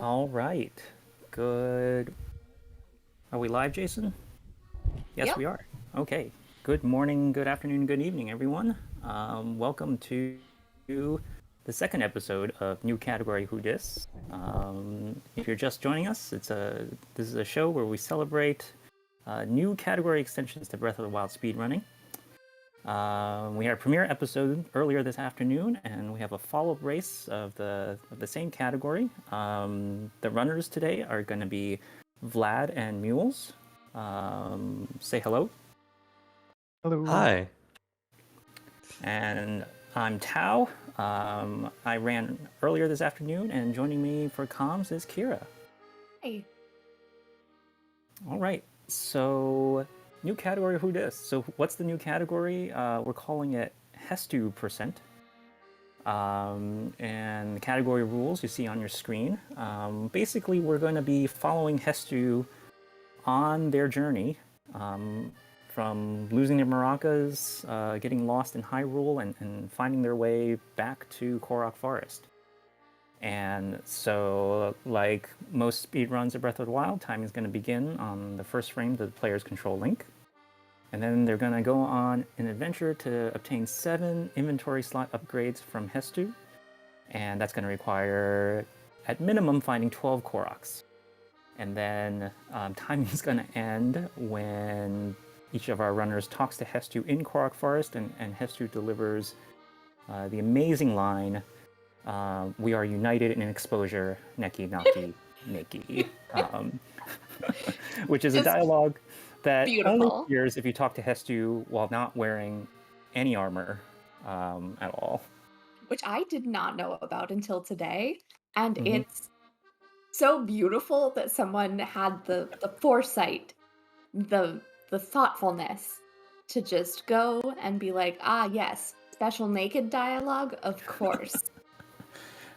All right. Good. Are we live, Jason? Yes, Yep. we are. Okay. Good morning, good afternoon, good evening, everyone. Welcome to the second episode of New Category Who Dis. If you're just joining us, this is a show where we celebrate new category extensions to Breath of the Wild speedrunning. We had a premiere episode earlier this afternoon, and we have a follow-up race of the same category. The runners today are going to be Vlad and Mules. Say hello. Hello. Hi. And I'm Tao. I ran earlier this afternoon, and joining me for comms is Kira. Hey. All right. So, new category Who Dis? So, what's the new category? We're calling it Hestu%. And the category rules you see on your screen. Basically, we're going to be following Hestu on their journey from losing their maracas, getting lost in Hyrule, and finding their way back to Korok Forest. And so, like most speedruns of Breath of the Wild, time is going to begin on the first frame that the players control Link. And then they're going to go on an adventure to obtain 7 inventory slot upgrades from Hestu. And that's going to require, at minimum, finding 12 Koroks. And then time is going to end when each of our runners talks to Hestu in Korok Forest, and Hestu delivers the amazing line, "We are united in exposure, neki naki neki," which is a dialogue that only Beautiful. appears if you talk to Hestu while not wearing any armor at all. Which I did not know about until today. And Mhm. it's so beautiful that someone had the foresight, the thoughtfulness to just go and be like, ah, yes, special naked dialogue, of course.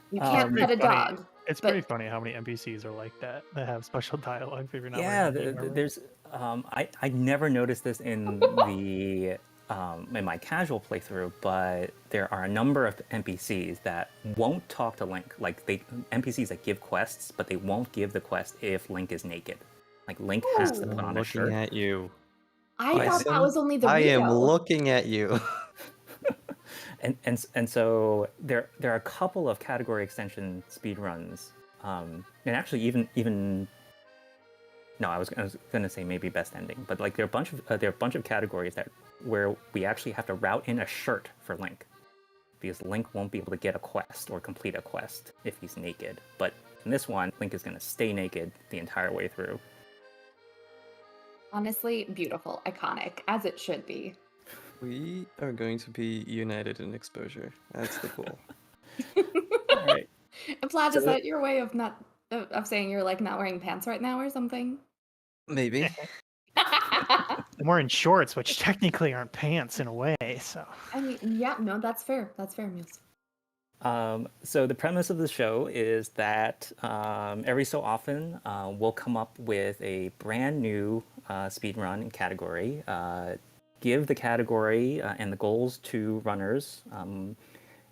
You can't pet a dog. It's but- pretty funny how many NPCs are like that have special dialogue if you're not Yeah, wearing armor. there's I never noticed this in the in my casual playthrough, but there are a number of NPCs that won't talk to Link. Like NPCs that give quests, but they won't give the quest if Link is naked. Like Link has to Ooh. put I'm on a looking shirt. at you. I thought that was only the I am Rio. looking at you. And so there are a couple of category extension speedruns, and actually even no, I was gonna say maybe best ending, but like there are a bunch of categories that where we actually have to route in a shirt for Link, because Link won't be able to get a quest or complete a quest if he's naked. But in this one, Link is gonna stay naked the entire way through. Honestly, beautiful, iconic, as it should be. We are going to be united in exposure. That's the goal. All right. And Vlad, So is that your way of saying you're like not wearing pants right now or something? Maybe. I'm wearing shorts, which technically aren't pants in a way, so. I mean, yeah, no, that's fair. That's fair, Muse. So the premise of the show is that every so often we'll come up with a brand new speedrun category, give the category and the goals to runners,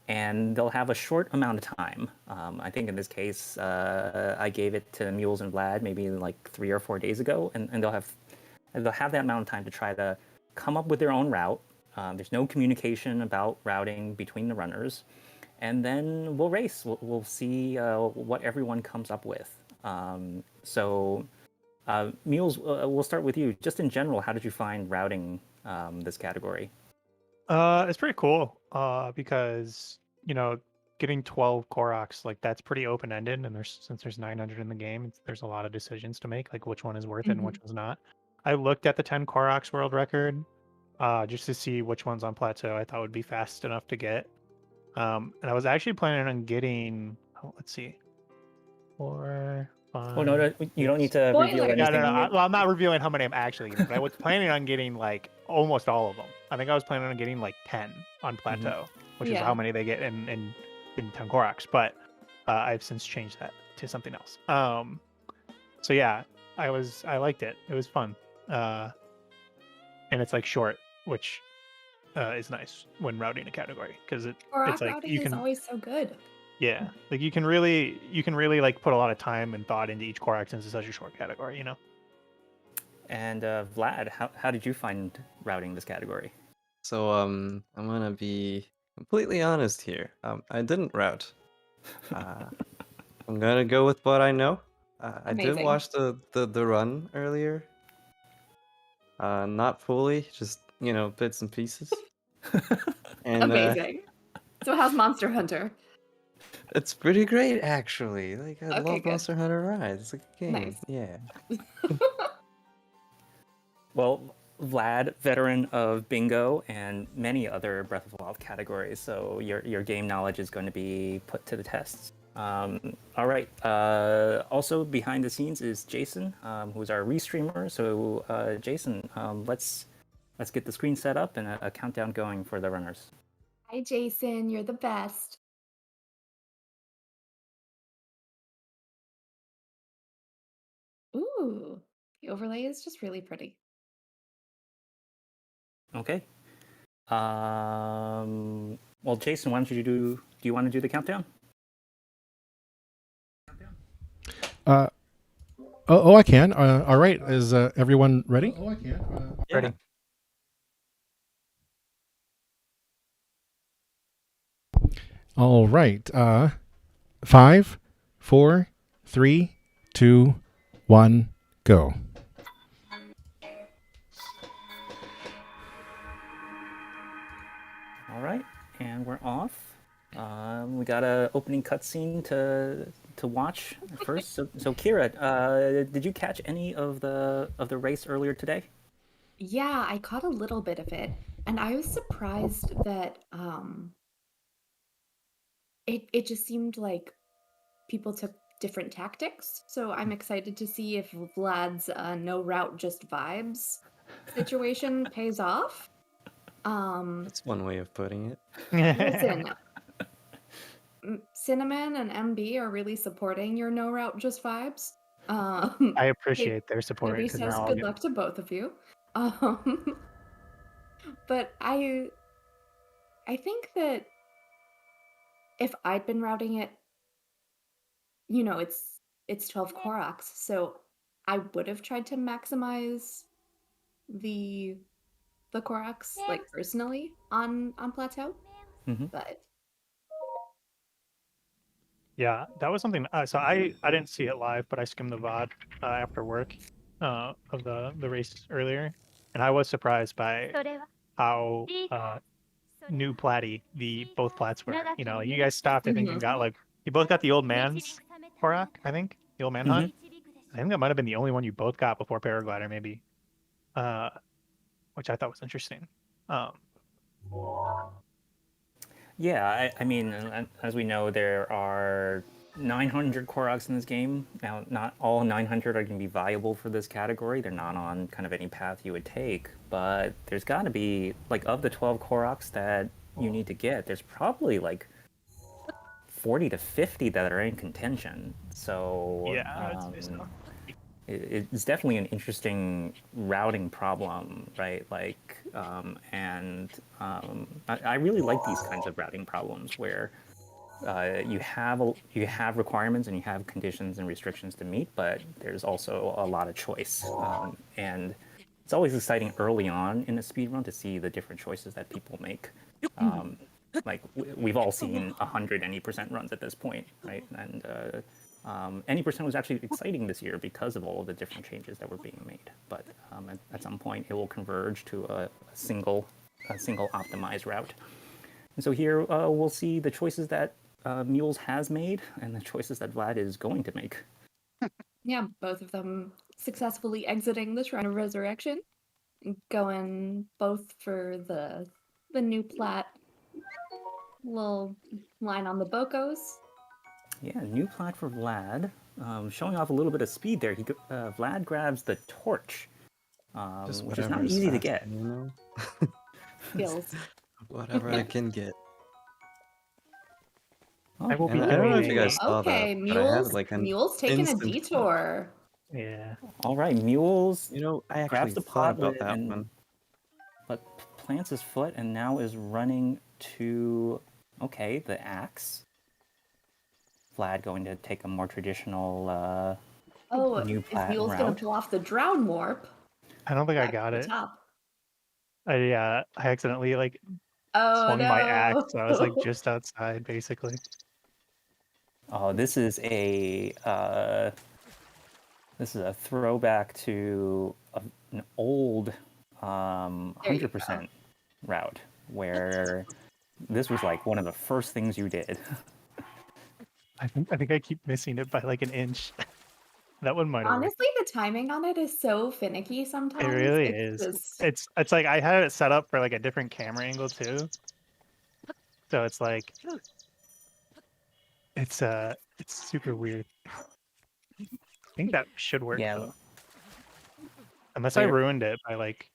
and they'll have a short amount of time. I think in this case, I gave it to Mules and Vlad maybe like 3 or 4 days ago, and they'll have that amount of time to try to come up with their own route. There's no communication about routing between the runners. And then we'll race. We'll see what everyone comes up with. Mules, we'll start with you. Just in general, how did you find routing this category? It's pretty cool, because, getting 12 Koroks, like, that's pretty open-ended, and since there's 900 in the game, there's a lot of decisions to make, like which one is worth it and which one's not. I looked at the 10 Koroks world record, just to see which one's on plateau I thought would be fast enough to get. And I was actually planning on getting, let's see, 4, 5. Oh no, you don't need to reveal Spoiler! anything. No. Well, I'm not revealing how many I'm actually getting, but I was planning on getting like almost all of them. I think I was planning on getting like 10 on plateau, which is how many they get in 10 Koroks. But I've since changed that to something else. So yeah, I liked it. It was fun, and it's like short, which is nice when routing a category because it's like routing you is can always so good. Yeah, like you can really like put a lot of time and thought into each Korok since it's such a short category, you know. And Vlad, how did you find routing this category? So I'm gonna be completely honest here. I didn't route. I'm gonna go with what I know. I did Amazing. watch the run earlier. Not fully, just bits and pieces. And Amazing. So how's Monster Hunter? it's pretty great actually. Like I Okay, love good. Monster Hunter Rise. It's a good game. Nice. Yeah. Well, Vlad, veteran of Bingo and many other Breath of the Wild categories, so your game knowledge is going to be put to the test. All right. Also behind the scenes is Jason, who's our restreamer. So Jason, let's get the screen set up and a countdown going for the runners. Hi, Jason. You're the best. Ooh, the overlay is just really pretty. Okay. Well, Jason, why don't you do you want to do the countdown? I can. All right. Is everyone ready? Oh, I can. Ready? All right. 5, 4, 3, 2, 1, go. All right, and we're off. We got a opening cutscene to watch first. So Kira, did you catch any of the race earlier today? Yeah, I caught a little bit of it, and I was surprised that it just seemed like people took different tactics. So I'm excited to see if Vlad's no route just vibes situation pays off. That's one way of putting it. Listen, Cinnamon and MB are really supporting your no route just vibes. I appreciate their support Nobody because says now I'll good get. luck to both of you. But I think that if I'd been routing it, it's 12 Koroks, so I would have tried to maximize the Koroks like personally on plateau. Mm-hmm. But Yeah, that was something. So I didn't see it live, but I skimmed the VOD after work of the race earlier, and I was surprised by how new platty both plats were. You know, you guys stopped, I think, and got like you both got the old man's Korok, I think, the old man hunt. I think that might have been the only one you both got before Paraglider, maybe, which I thought was interesting. Yeah, I mean, as we know, there are 900 Koroks in this game. Now, not all 900 are going to be viable for this category. They're not on kind of any path you would take, but there's got to be, like, of the 12 Koroks that you need to get, there's probably, like, 40 to 50 that are in contention. So, Yeah, it's it's definitely an interesting routing problem, right? Like, I really like these kinds of routing problems where you have requirements and you have conditions and restrictions to meet, but there's also a lot of choice, and it's always exciting early on in a speed run to see the different choices that people make. Like we've all seen 100 any% runs at this point, right? And any% was actually exciting this year because of all of the different changes that were being made. But at some point, it will converge to a single optimized route. And so here we'll see the choices that Mules has made and the choices that Vlad is going to make. yeah, both of them successfully exiting the Shrine of Resurrection, going both for the new plat little line on the Bocos. Yeah, new plat for Vlad, showing off a little bit of speed there. Vlad grabs the torch, which is not easy to get. You know, Skills. whatever I can get. I will be And I don't know if you doing guys saw Okay, that, but I had Mules. like an Mules taking a instant detour. Yeah. All right, Mules You know, I grabs actually the thought pot about lid that one. but plants his foot and now is running to, okay, the axe. Vlad going to take a more traditional Oh, new is plat Mule's gonna route. pull off the drown warp? I don't think I Back got to the it. top. I accidentally like Oh swung my axe, so I was like no! just outside basically. Oh, this is a throwback to an old There you 100% route where this was like one of the first things you did. I think I keep missing it by like an inch. That one might have worked. Honestly, the timing on it is so finicky sometimes. It really It's is. just It's like I had it set up for like a different camera angle too. So it's like it's super weird. I think that should work Yeah, though. Unless I Later. ruined it by like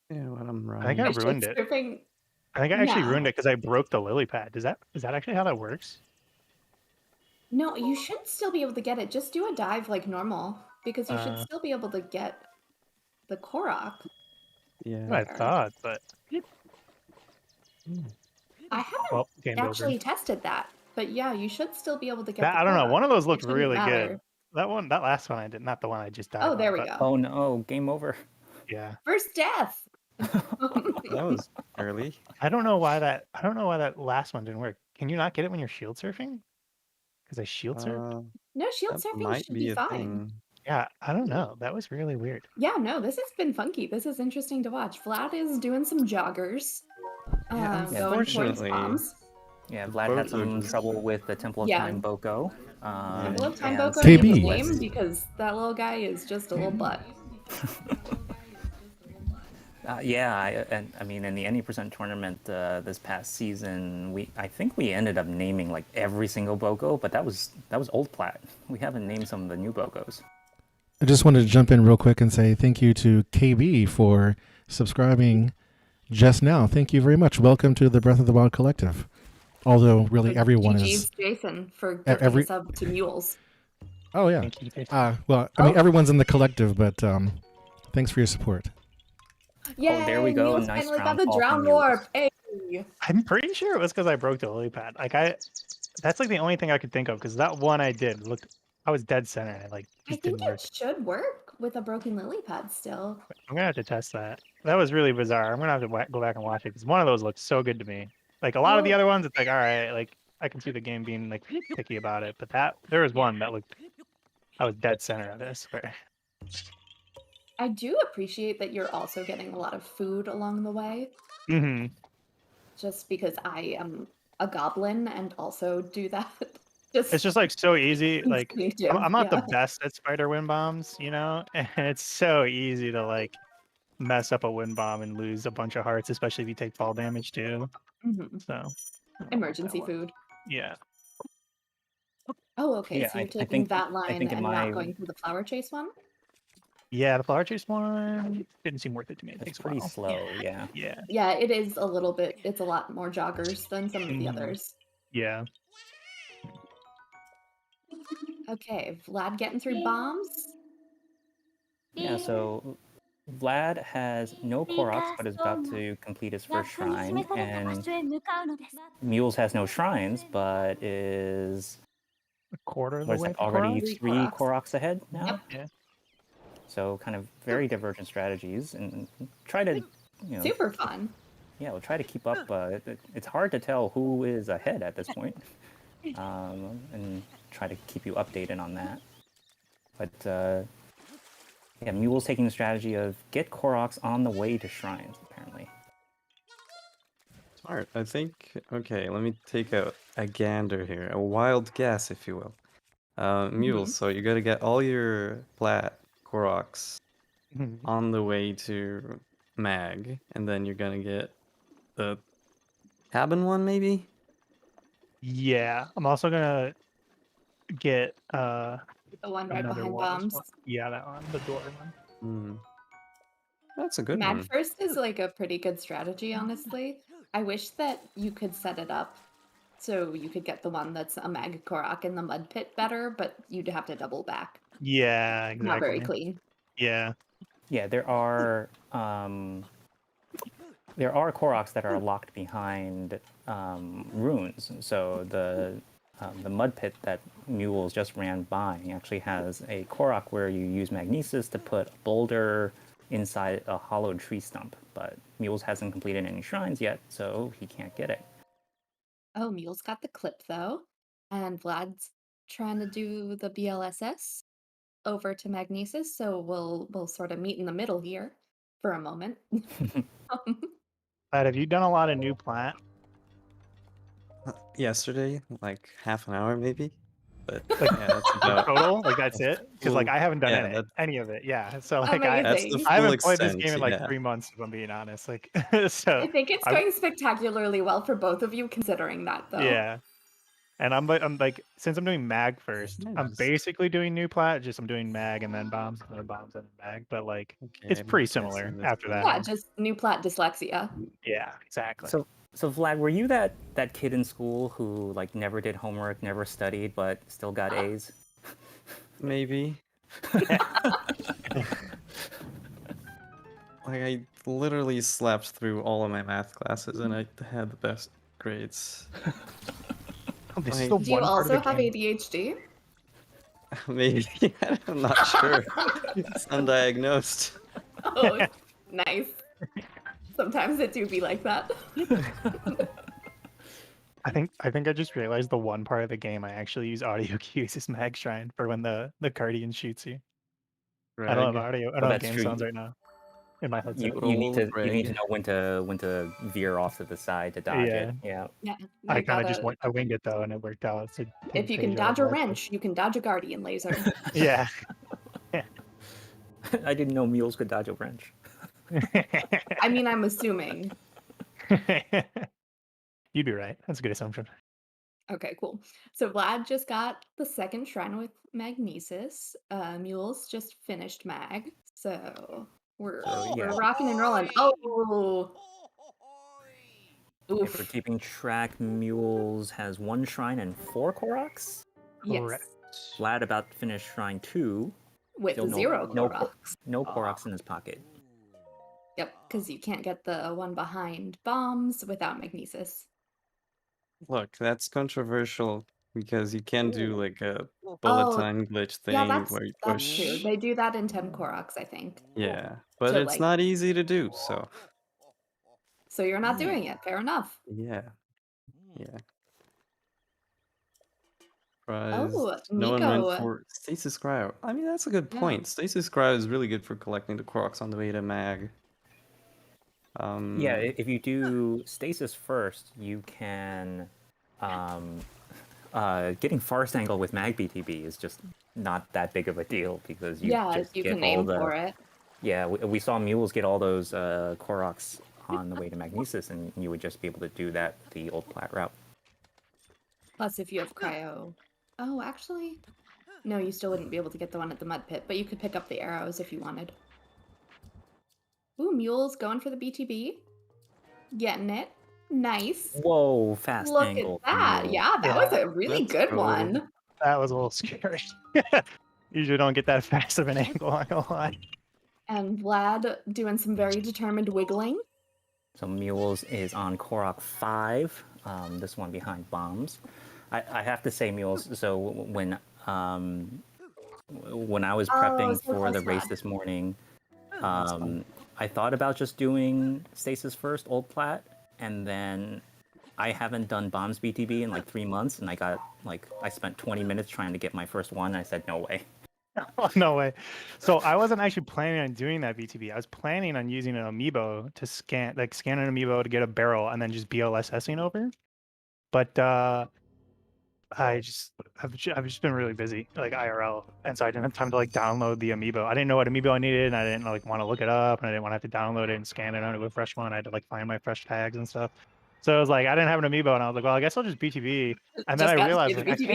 Yeah, what I'm I think I wrong. ruined it. stripping. I think I actually No. ruined it because I broke the lily pad. Is that actually how that works? No, you should still be able to get it. Just do a dive like normal because you should Uh, still be able to get the Korok. Yeah. I There. thought, but I haven't well, game over. actually tested that, but yeah, you should still be able to get That the I don't know. Korok. One of those It looked shouldn't really matter. good. That last one I did, not the one I just died. Oh, there on, we but go. Oh no, game over. Yeah, First death. That was early. I don't know why that last one didn't work. Can you not get it when you're shield surfing? Because I shield surf. No, shield That surfing might should be be a fine. thing. Yeah, I don't know. That was really weird. Yeah, no, this has been funky. This is interesting to watch. Vlad is doing some joggers. Yeah, Going towards unfortunately, bombs. Yeah, Vlad had Both some are just- trouble with the Temple of Yeah. Time Boko. Temple of Time and Boko KB. needs a name because that little guy is just a little butt. I mean, in the Any Percent tournament this past season, I think we ended up naming like every single Boko, but that was old plat. We haven't named some of the new Bokos. I just wanted to jump in real quick and say thank you to KB for subscribing just now. Thank you very much. Welcome to the Breath of the Wild Collective. Although really everyone GG's is. Jason for giving every- a sub to Mules. Oh yeah. Thank you, Jason. Well, I mean Oh. everyone's in the collective, but thanks for your support. Yay, there we go. Mules Nice finally got round the call from drown Mules. warp. Hey. I'm pretty sure it was because I broke the lily pad. Like that's like the only thing I could think of because that one I did looked. I was dead center and it like I just think didn't work. it should work with a broken lily pad still. I'm gonna have to test that. That was really bizarre. I'm gonna have to go back and watch it because one of those looked so good to me. Like a lot of the Oh. other ones, it's like all right, like I can see the game being like picky about it, but there was one that looked. I was dead center of this. I do appreciate that you're also getting a lot of food along the way, Mm-hmm. just because I am a goblin and also do that. Just It's just like so easy. Like instinctive, I'm not yeah. the best at spider wind bombs, you know, and it's so easy to like mess up a wind bomb and lose a bunch of hearts, especially if you take fall damage too. Mhm. So Emergency food. yeah. Oh, okay. Yeah, So you're I taking think- that I line think in and my- not going through the flower chase one? Yeah, the flower chase one didn't seem worth it to me. It It's takes a pretty while. slow, yeah. Yeah. Yeah, it is a little bit. It's a lot more joggers than some of the Mhm. others. Yeah. Okay, Vlad getting through bombs. Yeah, so Vlad has no Koroks, but is about to complete his first shrine, and Mules has no shrines, but is A quarter of the what is way. that, to already Korok? 3 Koroks. Koroks ahead now? Yep. Yeah. So kind of very divergent strategies, and try to, Super fun. yeah, we'll try to keep up. It's hard to tell who is ahead at this point, and try to keep you updated on that. But yeah, Mule's taking the strategy of get Koroks on the way to shrines, apparently. Smart. I think. Okay, let me take a gander here, a wild guess, if you will. Mules. So you got to get all your plat Koroks Mhm. on the way to Mag, and then you're gonna get the cabin one, maybe. Yeah. I'm also gonna get The one right another behind one as bombs. well. Yeah, that one, the door one. Hmm. That's a good Mag one. first is like a pretty good strategy, honestly. I wish that you could set it up so you could get the one that's a Mag Korok in the mud pit better, but you'd have to double back. Yeah, exactly. Not very clean. Yeah. Yeah, there are Koroks that are locked behind runes. So the the mud pit that Mules just ran by actually has a Korok where you use magnesis to put a boulder inside a hollowed tree stump. But Mules hasn't completed any shrines yet, so he can't get it. Oh, Mule's got the clip though, and Vlad's trying to do the BLSS over to Magnesis, so we'll sort of meet in the middle here for a moment. But have you done a lot of new plant? Yesterday, like half an hour maybe. But Like yeah, that's about total? Like that's it? Because like full. I haven't done Yeah, any of it. Yeah. So like I that's the Amazing. I full haven't played this extent. game in like Yeah. 3 months, if I'm being honest. Like so I think it's I'm going spectacularly well for both of you, considering that, though. yeah. And I'm like since I'm doing mag first, I'm Nice. basically doing new plat, just I'm doing mag and then bombs and then bombs and then mag, but like Okay, it's I'm pretty guessing similar this after is- that. Yeah, just new plat dyslexia. Yeah, exactly. So Vlad, were you that kid in school who like never did homework, never studied, but still got A's? Maybe. Like I literally slept through all of my math classes and I had the best grades. This is like- the Do you one part of also the have game. ADHD? Maybe. I'm not sure. It's undiagnosed. Oh, nice. Sometimes it do be like that. I think I just realized the one part of the game I actually use audio cues as mag shrine for when the guardian shoots you. I don't have Rag. audio. I Oh, don't have that's game true. sounds right now in my You, headset. you need to Rag. know when to veer off to the side to dodge it. Yeah. Yeah. I you kind of just gotta- I winged it though, and it worked out. So If you can dodge a wrench, you can dodge a guardian laser. Yeah. I didn't know mules could dodge a wrench. I mean, I'm assuming. You'd be right. That's a good assumption. Okay, cool. So Vlad just got the second shrine with Magnesis. Mules just finished mag. So we're yeah. rocking and rolling. Oh, If we're oof. keeping track, Mules has 1 shrine and 4 Koroks. Yes, Correct. Vlad about to finish shrine 2. with Still zero no Korok. no Koroks in his pocket. Yep, because you can't get the one behind bombs without Magnesis. Look, that's controversial because you can do like a bullet Oh, time glitch thing yeah, that's where you that's push. true. They do that in 10 Koroks, I think. Yeah, but So, it's like- not easy to do. So So you're not doing it. Fair enough. yeah. Oh, No one went Nico. for Stasis Cryo. I mean, that's a good Yeah. point. Stasis Cryo is really good for collecting the Koroks on the way to mag. Yeah, if you do stasis first, you can. Getting Forest Angle with Mag BTB is just not that big of a deal because you Yeah, just you get can all aim the. for it. Yeah, we saw Mules get all those Koroks on the way to Magnesis, and you would just be able to do that the old plat route. Plus, if you have cryo. Oh, actually, no, you still wouldn't be able to get the one at the mud pit, but you could pick up the arrows if you wanted. Ooh, Mule's going for the BTB. Getting it. Nice. Whoa, fast Look angle. at that. Mule. Yeah, that was a really Let's good go. one. That was a little scary. Usually don't get that fast of an angle, I'm not gonna lie. And Vlad doing some very determined wiggling. So Mules is on Korok 5, this one behind bombs. I have to say, Mules, so when I was prepping so for the close, race Vlad. this morning, I thought about just doing Stasis first, old plat, and then I haven't done bombs BTB in like 3 months, and I spent 20 minutes trying to get my first one, and I said, no way. Oh, no way. So I wasn't actually planning on doing that BTB. I was planning on using an amiibo to scan an amiibo to get a barrel and then just BLSSing over. But I've just been really busy, like IRL, and so I didn't have time to like download the amiibo. I didn't know what amiibo I needed, and I didn't like want to look it up, and I didn't want to have to download it and scan it onto a fresh one. I had to like find my fresh tags and stuff. So I was like, I didn't have an amiibo, and I was like, well, I guess I'll just BTB. And then Just I got to realized do like the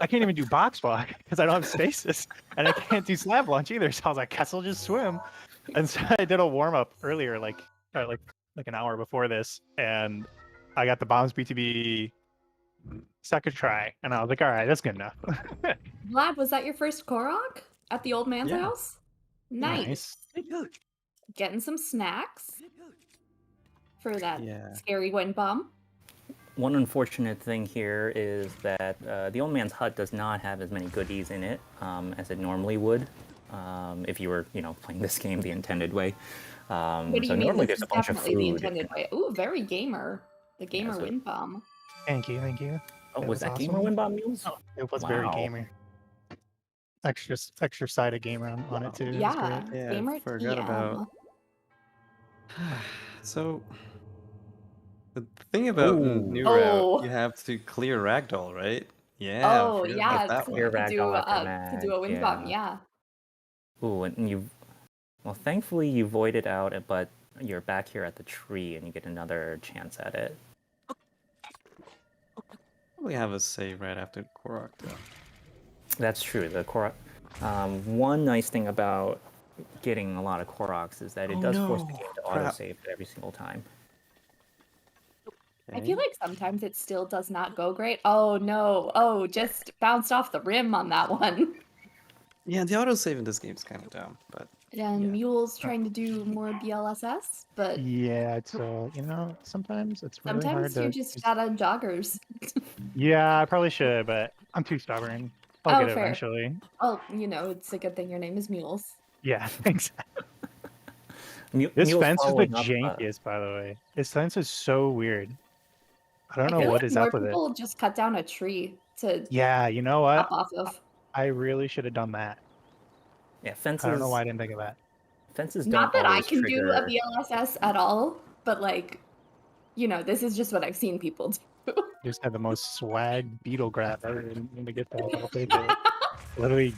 I can't even do box walk because I don't have stasis, and I can't do slab launch either. So I was like, guess I'll just swim. And so I did a warm up earlier, like an hour before this, and I got the bombs BTB second try, and I was like, all right, that's good enough. Vlad, was that your first Korok at the old man's Yeah. house? Nice. Getting some snacks for that Yeah. scary wind bomb. one unfortunate thing here is that the old man's hut does not have as many goodies in it as it normally would if you were, playing this game the intended way. What do So you mean? normally This there's is a bunch of definitely the food. intended way. Ooh, very gamer. The Yeah, gamer so- wind bomb. Thank you, thank you. Oh, That was that awesome. gamer win bomb mules? Oh, it was very Wow. gamer. Extra side of gamer on it too. It was great. Yeah, Yeah, gamer I forgot TM. about. So the thing about New Oh. Route, you have to clear ragdoll, right? Yeah. I Oh, forgot yeah, about that to, Clear one. to do ragdoll after to do a mag, wind bomb, yeah. Ooh, and well, thankfully you voided out, but you're back here at the tree and you get another chance at it. We have a save right after Korok, though. That's true. One nice thing about getting a lot of Koroks is that it Oh, does force no. the game to Crap. autosave every single time. I feel like sometimes it still does not go great. Oh no, oh, just bounced off the rim on that one. Yeah, the autosave in this game is kind of dumb, but And Yeah. Mule's trying to do more BLSS, but Yeah, it's sometimes it's really hard sometimes to. you just gotta joggers. Yeah, I probably should, but I'm too stubborn. I'll Oh, get it fair. eventually. Well, it's a good thing your name is Mules. Yeah, thanks. Mu- This Mule's fence is the following up, jankiest, by the way. This fence is so weird. I don't I know feel what like is more up with it. people just cut down a tree to Yeah, you know what? hop off of. I really should have done that. Yeah, fences. I don't know why I didn't think of that. Fences Not don't that I always can do a trigger. BLSS at all, but this is just what I've seen people do. Just had the most swag beetle grab ever and to get that. I'll take it. Literally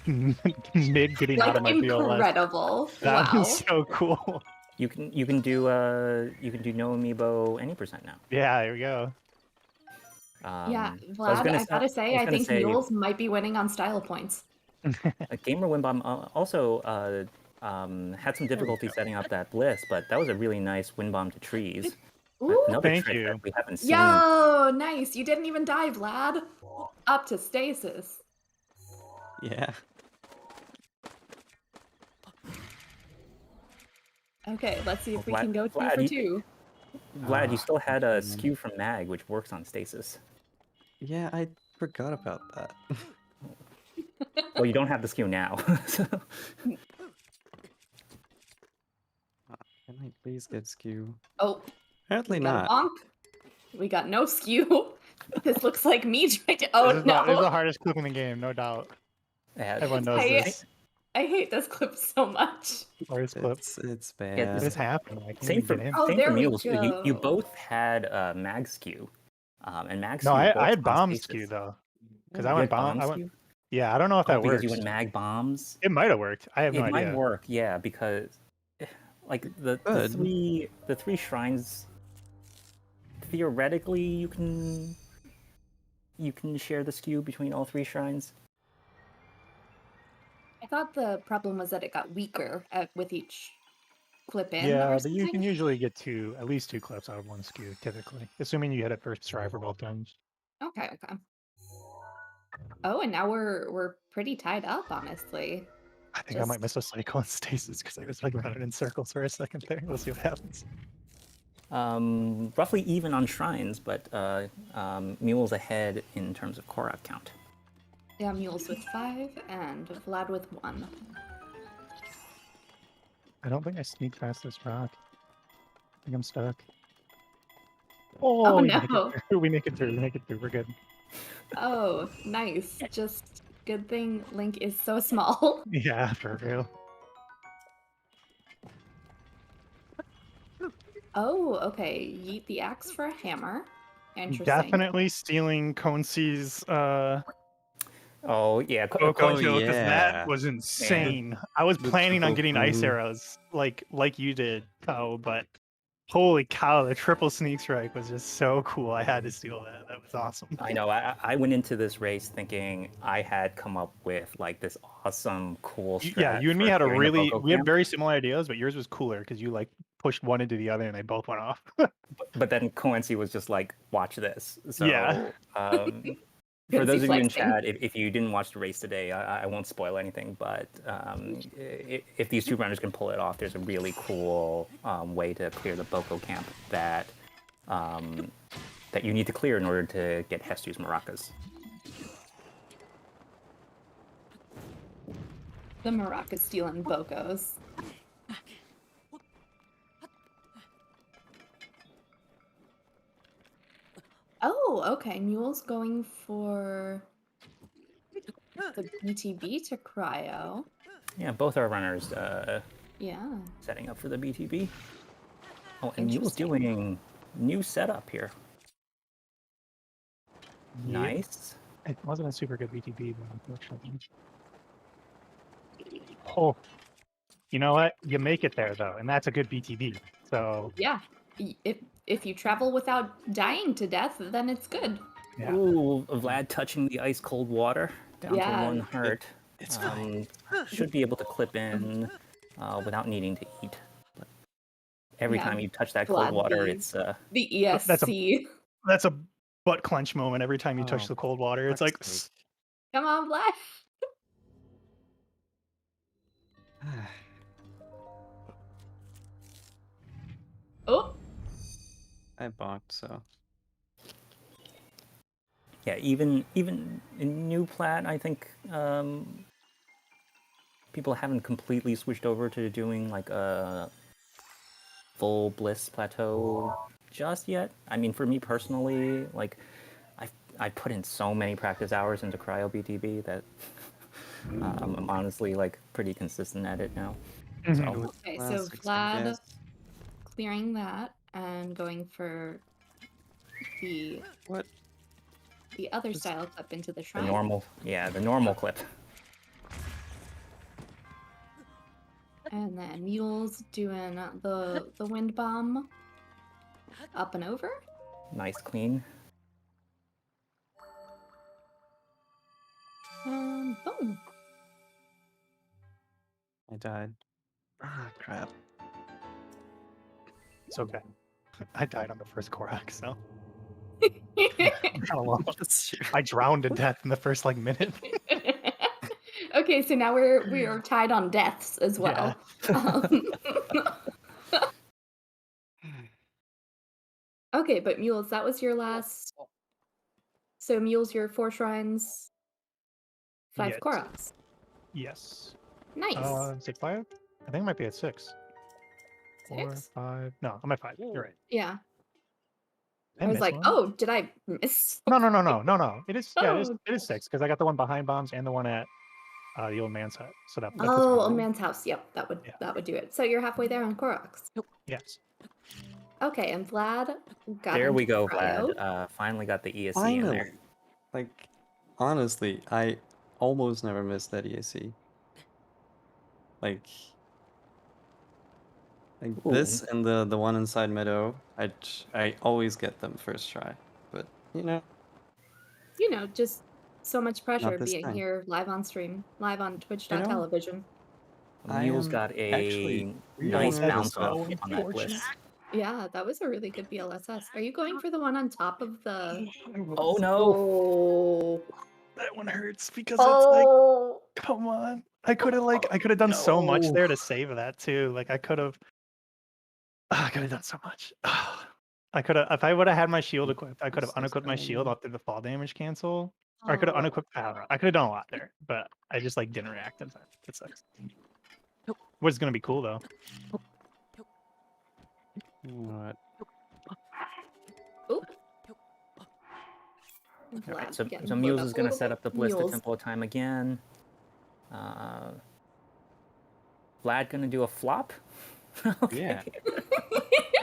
mid getting out of my BLS. Incredible. That Wow. was so cool. You can do no amiibo any percent now. Yeah, there we go. Yeah, I was Vlad, gonna I say- gotta say, I gonna think say, Mules might be winning on style points. Gamer Wimbom also had some difficulty setting up that bliss, but that was a really nice wind bomb to trees. Ooh. Another Thank trick you. that we haven't seen. Yo, nice. You didn't even die, Vlad. Up to stasis. yeah. Okay, let's see if we Vlad- can go 2 Vlad, for you- 2. Vlad, you still had a man. skew from Mag, which works on stasis. Yeah, I forgot about that. Well, you don't have the skew now. so- Can I please get skew? Oh, Apparently we got not. a bonk. We got no skew. This looks like me trying to. Oh This is the no! hardest clip in the game, no doubt. Yeah, Everyone knows I- this. I hate this clip so much. Hardest clip. It's bad. Yeah, What is happening? I can't Same even for get in. Oh, same there for we Mules. You go. both had Mag skew, and Mag No, skew. I works had on bomb stasis. skew though, because You I went had bomb. I went. skew? Yeah, I don't know if that because works. you went Mag bombs. It might have worked. I have It no might idea. work, yeah, because like the Good. three shrines. Theoretically, you can share the skew between all 3 shrines. I thought the problem was that it got weaker with each clip in. Yeah, or but you can something. usually get at least 2 clips out of one skew, typically, assuming you hit it first try for both times. Okay. Oh, and now we're pretty tied up, honestly. I think I might miss a cycle in stasis because I was like running in circles for a second there. We'll see what happens. Roughly even on shrines, but Mule's ahead in terms of Korok count. Yeah, Mules with 5 and Vlad with 1. I don't think I sneaked past this rock. I think I'm stuck. Oh, we no. make it through. We make it through. We make it through. We're good. Oh, nice. Just good thing Link is so small. Yeah, for real. Oh, okay. Yeet the axe for a hammer. Interesting. Definitely stealing Concy's Oh yeah, Coco kill because yeah. that was insane. I was The planning on triple getting ice blue. arrows like you did, Kao, but holy cow, the triple sneak strike was just so cool. I had to steal that. That was awesome. I know. I went into this race thinking I had come up with like this awesome, cool strat. Yeah, you and me for had a clearing the really Boko we had camp, very similar ideas, but yours was cooler because you like pushed one into the other and they both went off. but then Coency was just like, "Watch this." So, Yeah. For those of you in flexing. chat, if you didn't watch the race today, I won't spoil anything. But if these 2 runners can pull it off, there's a really cool way to clear the Boko camp that that you need to clear in order to get Hestu's maracas. The maraca stealing bocos. Oh, okay. Mule's going for the BTB to cryo. Yeah, both our runners Yeah. setting up for the BTB. Oh, and Mule's Interesting. doing new setup here. Yeah. Nice. It wasn't a super good BTB, but unfortunately. Oh, you know what? You make it there though, and that's a good BTB. So Yeah. If you travel without dying to death, then it's good. yeah, Ooh, Vlad touching the ice cold water down Yeah. to 1 heart. It's fine. Should be able to clip in without needing to eat. But every Yeah, time you touch that cold Vlad water, the- it's The ESC. that's a butt clench moment every time you touch Oh, the cold water. It's like, fuck's Come on, Vlad. sake. Oh, I bonked, so yeah. Even in new plat, I think people haven't completely switched over to doing like a full bliss plateau just yet. I mean, for me personally, like I put in so many practice hours into cryo BTB that I'm honestly like pretty consistent at it now. Mhm. So okay. So classics, I Vlad guess. clearing that and going for the What? other Just- style clip into the the shrine. the normal clip. And then Mule's doing the wind bomb up and over. Nice clean. Boom. I died. Ah, crap. It's okay. I died on the first Korak, so Okay, not alone. What's your- I drowned to death in the first like minute. so now we are tied on deaths as well. Okay, but Mules, that was your last. So Mules, your 4 shrines, 5 Yes. Koraks. Yes. Nice. Is it 5? I think it might be at 6. 4, 6? 5. No, I'm at 5. You're right. Yeah. I I was missed like, one. oh, did I miss? No. It is. Yeah, Oh, it is 6 because I got the one behind bombs and the one at the old man's hut. So that puts me Oh, at a one. man's house. Yep, that would Yeah. that would do it. So you're halfway there on Koraks. Yes. Okay, and Vlad got There we into go, cryo. Vlad. Finally got the ESC in Finally. there. Like, honestly, I almost never missed that ESC. Like Ooh. this and the one inside Meadow, I always get them first try. But You know, just so much pressure this being time. here live on stream, live on You know, Twitch.television. I Mule's am got actually a really nice nervous bounce off about on that bliss. Yeah, that was a really good BLSS. Are you going for the one on top of the? Oh no! Oh, That one hurts because it's like, oh, come on. I could have done so much no. there to save that too. Like I could have done so much. I could have, if I would have had my shield equipped, I could have unequipped my shield after the fall damage cancel. Or I could have unequipped. I don't know. I could have done a lot there, but I just like didn't react in time. It sucks. What's gonna be cool though? What? Oop. Alright, Vlad so getting Mules lit up is a going to little set bit. up the bliss to Mules. Temple of Time again. Vlad going to do a flop? Yeah.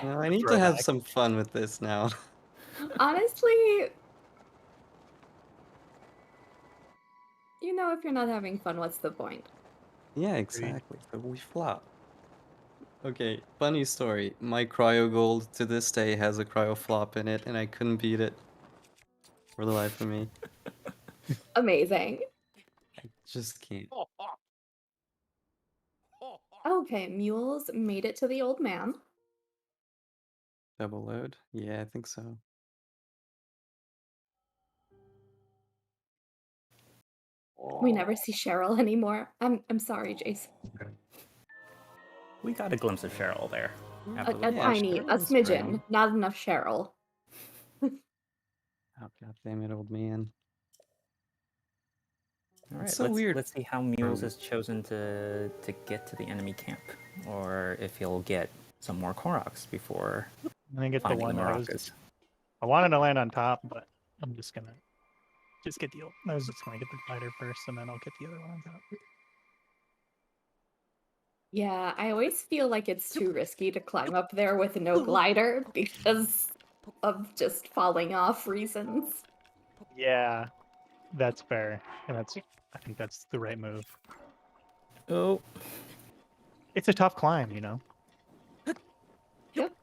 I need to have some fun with this now. Honestly, you know, if you're not having fun, what's the point? Yeah, exactly. But we flop. Okay, funny story. My cryo gold to this day has a cryo flop in it, and I couldn't beat it for the life of me. Amazing. I just can't. Okay, Mules made it to the old man. Double load? Yeah, I think so. We never see Cheryl anymore. I'm sorry, Jason. We got a glimpse of Cheryl there. A after the a flash. tiny, a Cheryl was smidgen, around. not enough Cheryl. Oh, god damn it, old man. All right, It's so weird. let's see how Mules has chosen to get to the enemy camp, or if he'll get some more Koroks before I think it's the finding the one Maracas. I wanted to land on top, but I'm just gonna get the. I was just gonna get the glider first, and then I'll get the other one on top. Yeah, I always feel like it's too risky to climb up there with no glider because of just falling off reasons. Yeah, that's fair, and I think that's the right move. Oh, It's a tough climb, you know. Yep.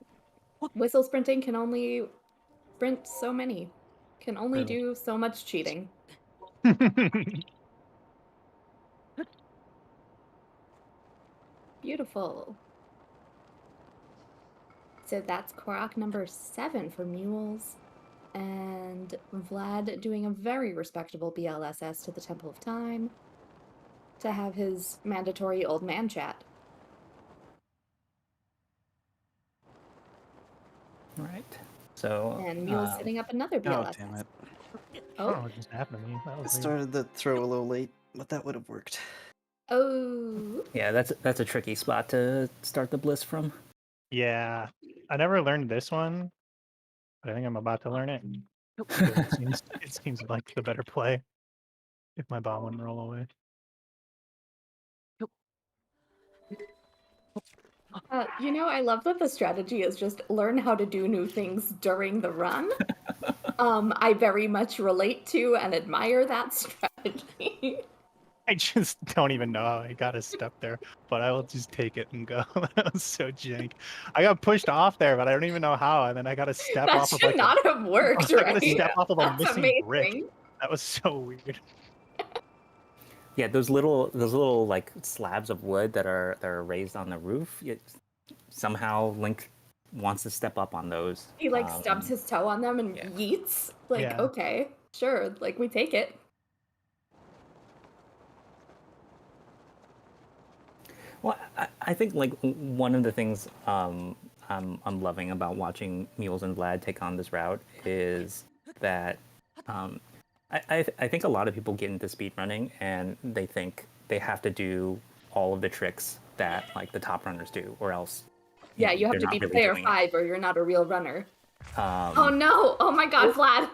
Whistle sprinting can only sprint so many. Can only True. do so much cheating. Beautiful. So that's Korok number 7 for Mules. And Vlad doing a very respectable BLSS to the Temple of Time to have his mandatory old man chat. all right. So And Mules setting up another Oh, BLSS. damn it. Oh, Oh. it just happened to me. That I was weird. started the throw a little late, but that would have worked. Oh. yeah, that's a tricky spot to start the bliss from. Yeah, I never learned this one, but I think I'm about to learn it. It seems like the better play if my bomb wouldn't roll away. You know, I love that the strategy is just learn how to do new things during the run. I very much relate to and admire that strategy. I just don't even know how I got a step there, but I will just take it and go. That was so jank. I got pushed off there, but I don't even know how, and then I got a step That off of should like not have worked, I got a right? step off of a That's missing brick. amazing. That was so weird. Yeah, those little like slabs of wood that are raised on the roof. Somehow Link wants to step up on those. He like stubs his toe on them and yeah. yeets. Like, Yeah. okay, sure, like we take it. Well, I think like one of the things I'm loving about watching Mules and Vlad take on this route is that I think a lot of people get into speedrunning and they think they have to do all of the tricks that like the top runners do, or else Yeah, you have they're to not be really player doing it. 5 or you're not a real runner. Oh no! Oh my god, Vlad!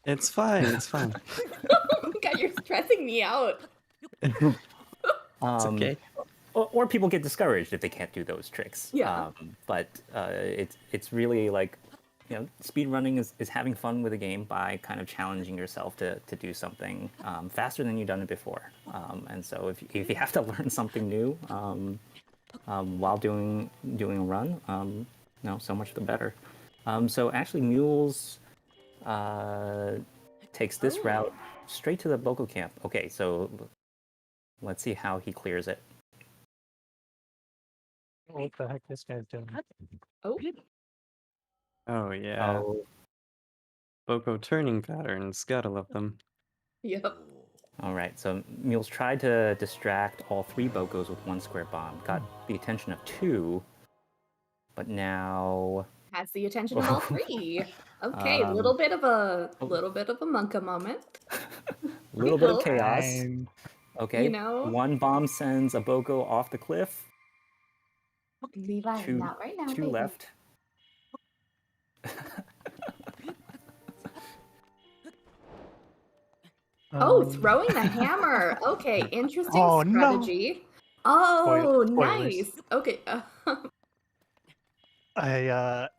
It's fine, it's fine. Oh my god, you're stressing me out. It's okay. Or people get discouraged if they can't do those tricks. Yeah. But it's really like, you know, speedrunning is having fun with a game by kind of challenging yourself to do something faster than you've done it before. And so if you have to learn something new while doing a run, so much the better. So actually, Mules takes this route straight to the Boko camp. Okay, so let's see how he clears it. What the heck this guy's doing? Oh. Oh, yeah. Oh, Boko turning patterns, gotta love them. Yep. all right, so Mules tried to distract all 3 Bokos with 1 square bomb. Got the attention of 2, but now Has the attention of all 3. Okay, little bit of a Monka moment. a little bit of Cool. chaos. Fine. Okay, You know? 1 bomb sends a Boko off the cliff. Levi, 2 not right now, 2 baby. left. Oh, throwing the hammer. Okay, interesting Oh, no. strategy. Oh, Spoilers. nice. Okay. This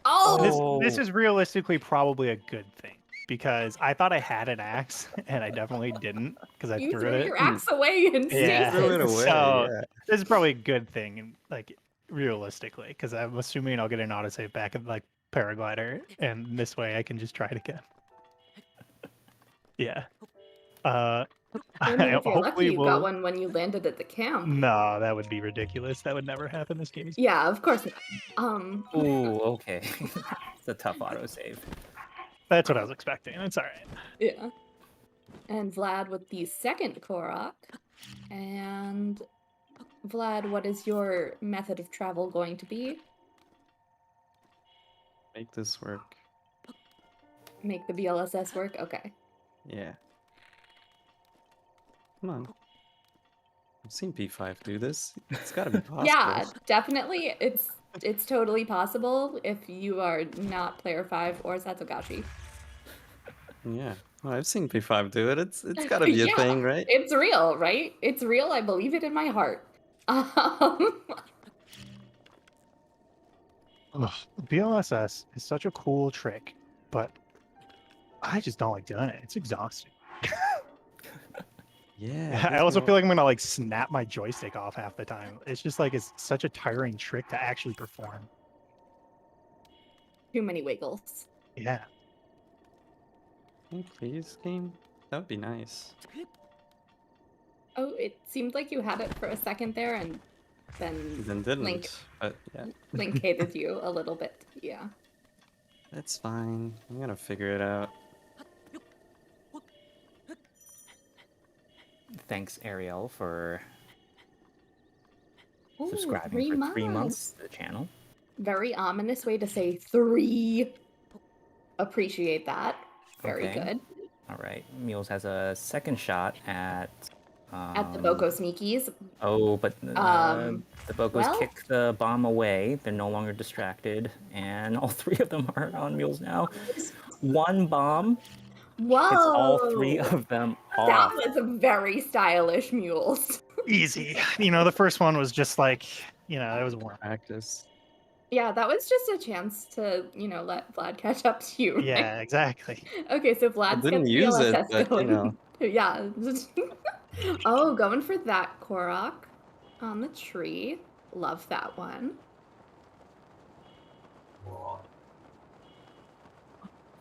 Oh, is realistically probably a good thing because I thought I had an axe and I definitely didn't because I you threw threw it. your axe away in Yeah. stasis. Threw it away, So yeah. this is probably a good thing, and like realistically, because I'm assuming I'll get an autosave back in like paraglider, and this way I can just try it again. Yeah. I mean, if you're lucky, hopefully you got one when you landed at the camp. No, that would be ridiculous. That would never happen. This game is. Yeah, of course not. Ooh, okay. It's a tough autosave. That's what I was expecting. It's all right. Yeah. And Vlad with the second Korok. And Vlad, what is your method of travel going to be? Make this work. make the BLSS work? Okay. Yeah. Come on. I've seen P5 do this. It's got to be possible. Yeah, definitely. It's totally possible if you are not player 5 or Satsugashi. Yeah. Well, I've seen P5 do it. It's got to be a Yeah, thing, right? it's real, right? It's real. I believe it in my heart. Ugh, BLSS is such a cool trick, but I just don't like doing it. It's exhausting. Yeah. I also feel like I'm gonna like snap my joystick off half the time. It's just like it's such a tiring trick to actually perform. Too many wiggles. Yeah. Please, game. That would be nice. Oh, it seemed like you had it for a second there, and then Didn't. Link But yeah. Link hated you a little bit. Yeah. That's fine. I'm gonna figure it out. Thanks, Ariel, for Ooh, subscribing for 3 months to the channel. Very ominous way to say 3. Appreciate that. Very Okay. good. All right. Mules has a second shot at At the Boko Sneakies. Oh, but the Bokos well- kick the bomb away. They're no longer distracted, and all 3 of them are on Mules now. 1 bomb Whoa! hits all 3 of them That off. was a very stylish Mules. Easy. You know, the first one was just like, you know, it was warm. Practice. Yeah, that was just a chance to, let Vlad catch up to you. Right? Yeah, exactly. Okay, so Vlad's didn't got the use it, BLSS but, going. Yeah. Oh, going for that Korok on the tree. Love that one.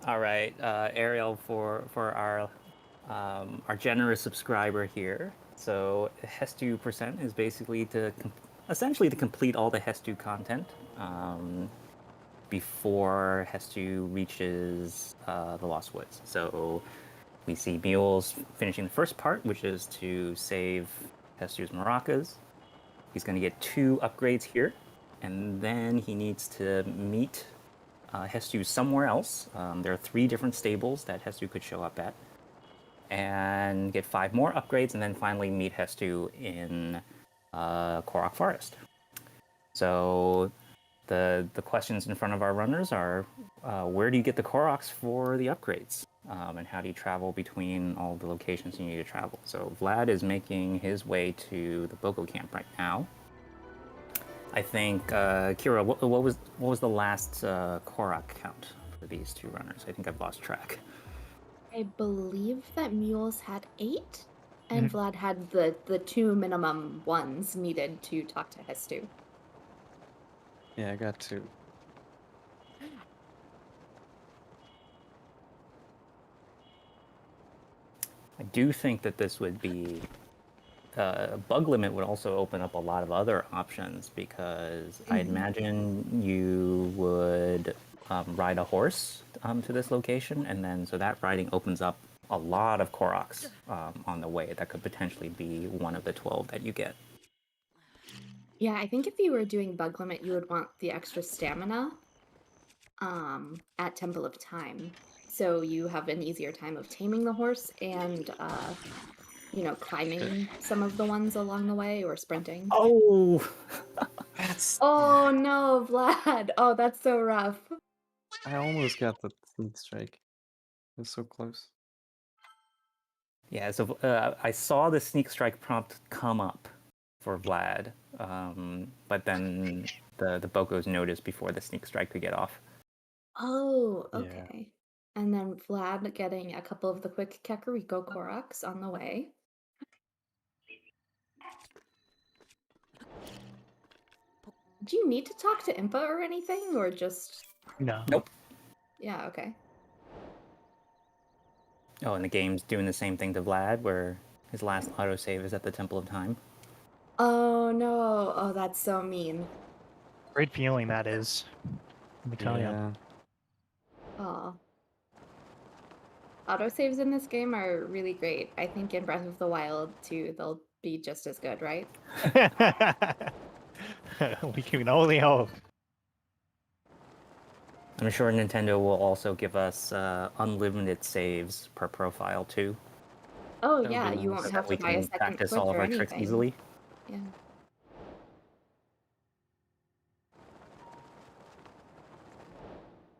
All right, Ariel, for our generous subscriber here. So Hestu % is basically essentially to complete all the Hestu content before Hestu reaches the Lost Woods. So we see Mules finishing the first part, which is to save Hestu's maracas. He's going to get 2 upgrades here, and then he needs to meet Hestu somewhere else. There are 3 different stables that Hestu could show up at, and get 5 more upgrades, and then finally meet Hestu in Korok Forest. So the questions in front of our runners are, where do you get the Koroks for the upgrades? And how do you travel between all the locations you need to travel? So Vlad is making his way to the Boko camp right now. I think, Kira, what was the last Korok count for these 2 runners? I think I've lost track. I believe that Mules had 8, and Vlad had the 2 minimum ones needed to talk to Hestu. Yeah, I got 2. I do think that this would be bug limit would also open up a lot of other options, because I imagine you would ride a horse to this location, and then so that riding opens up a lot of Koroks on the way. That could potentially be one of the 12 that you get. Yeah, I think if you were doing bug limit, you would want the extra stamina at Temple of Time. So you have an easier time of taming the horse and, climbing some of the ones along the way or sprinting. Oh! Oh no, Vlad! Oh, that's so rough. I almost got the sneak strike. It was so close. Yeah, so I saw the sneak strike prompt come up for Vlad, but then the Bokos noticed before the sneak strike could get off. Oh, Yeah. okay. And then Vlad getting a couple of the quick Kakariko Koroks on the way. Do you need to talk to Impa or anything, or just... No. Nope. Yeah, okay. Oh, and the game's doing the same thing to Vlad, where his last autosave is at the Temple of Time. Oh no, oh that's so mean. Great feeling that is. Let me tell you. Yeah. Oh. Autosaves in this game are really great. I think in Breath of the Wild too, they'll be just as good, right? We can only hope. I'm sure Nintendo will also give us unlimited saves per profile too, Oh That'll yeah, be you nice. won't so have that to we buy a can second practice Switch all of or our tricks anything. easily. Yeah.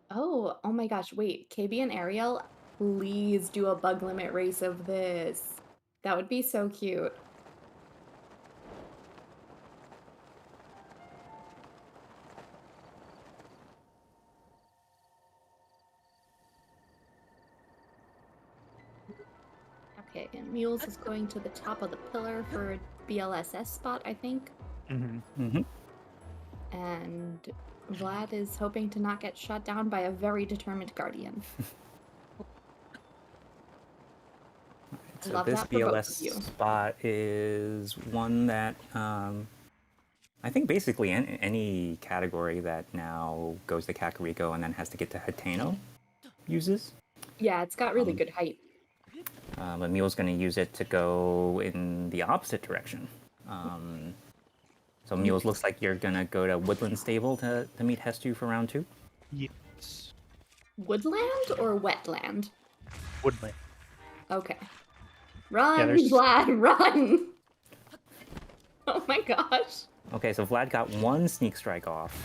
Oh my gosh, wait. KB and Ariel, please do a bug limit race of this. That would be so cute. Okay, and Mules is going to the top of the pillar for a BLSS spot, I think. Mm-hmm. And Vlad is hoping to not get shot down by a very determined guardian. I So love this that for both of BLS you. spot is one that I think basically any category that now goes to Kakariko and then has to get to Hateno uses. Yeah, it's got really good height. But Mule's going to use it to go in the opposite direction. So Mules, looks like you're going to go to Woodland Stable to meet Hestu for round 2. Yes. Woodland or wetland? Woodland. Okay. Run, there's- Vlad, run! Oh my gosh. Okay, so Vlad got one sneak strike off.